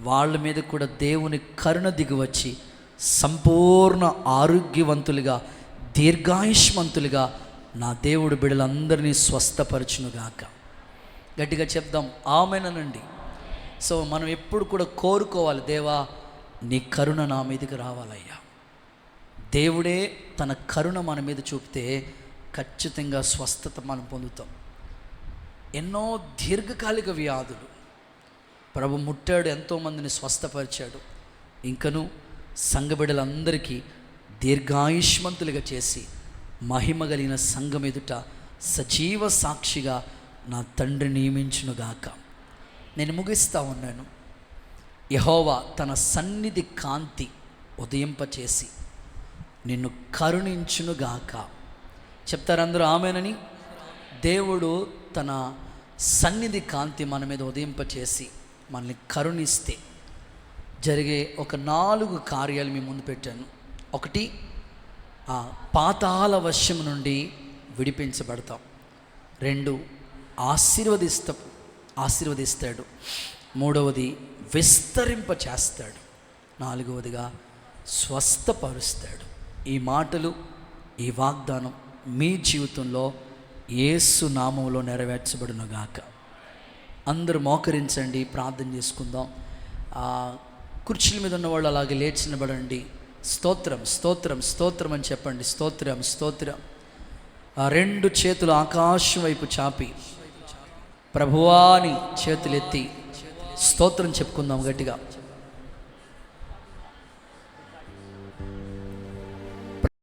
వాళ్ళ మీద కూడా దేవుని కరుణ దిగివచ్చి సంపూర్ణ ఆరోగ్యవంతులుగా, దీర్ఘాయుష్మంతులుగా నా దేవుడు బిడ్డలందరినీ స్వస్థపరచునుగాక. గట్టిగా చెప్దాం ఆమేనండి. సో మనం ఎప్పుడు కూడా కోరుకోవాలి, దేవా నీ కరుణ నా మీదకి రావాలయ్యా. దేవుడే తన కరుణ మన మీద చూపితే ఖచ్చితంగా స్వస్థత మనం పొందుతాం. ఎన్నో దీర్ఘకాలిక వ్యాధులు ప్రభు ముట్టాడు, ఎంతోమందిని స్వస్థపరిచాడు. ఇంకను సంఘ బిడ్డలందరికీ దీర్ఘాయుష్మంతులుగా చేసి మహిమ కలిగిన సంఘం ఎదుట సజీవ సాక్షిగా నా తండ్రి నియమించునుగాక. నేను ముగిస్తూ ఉన్నాను. యెహోవా తన సన్నిధి కాంతి ఉదయింపచేసి నిన్ను కరుణించునుగాక. చెప్తారు అందరూ ఆమేనని. దేవుడు తన సన్నిధి కాంతి మన మీద ఉదయింపచేసి మనల్ని కరుణిస్తే జరిగే ఒక 4 కార్యాలు మీ ముందు పెట్టాను. 1, ఆ పాతాళ వశం నుండి విడిపించబడతాం. 2, ఆశీర్వదిస్తాడు. 3వది విస్తరింప చేస్తాడు. 4వదిగా స్వస్థపరుస్తాడు. ఈ మాటలు, ఈ వాగ్దానం మీ జీవితంలో యేసు నామములో నెరవేర్చబడునుగాక. అందరూ మోకరించండి, ప్రార్థన చేసుకుందాం. కుర్చీల మీద ఉన్నవాళ్ళు అలాగే లేచి నిలబడండి. స్తోత్రం స్తోత్రం స్తోత్రం అని చెప్పండి. స్తోత్రం స్తోత్రం. 2 చేతులు ఆకాశం వైపు చాపి ప్రభువాని చేతులెత్తి స్తోత్రం చెప్పుకుందాం గట్టిగా.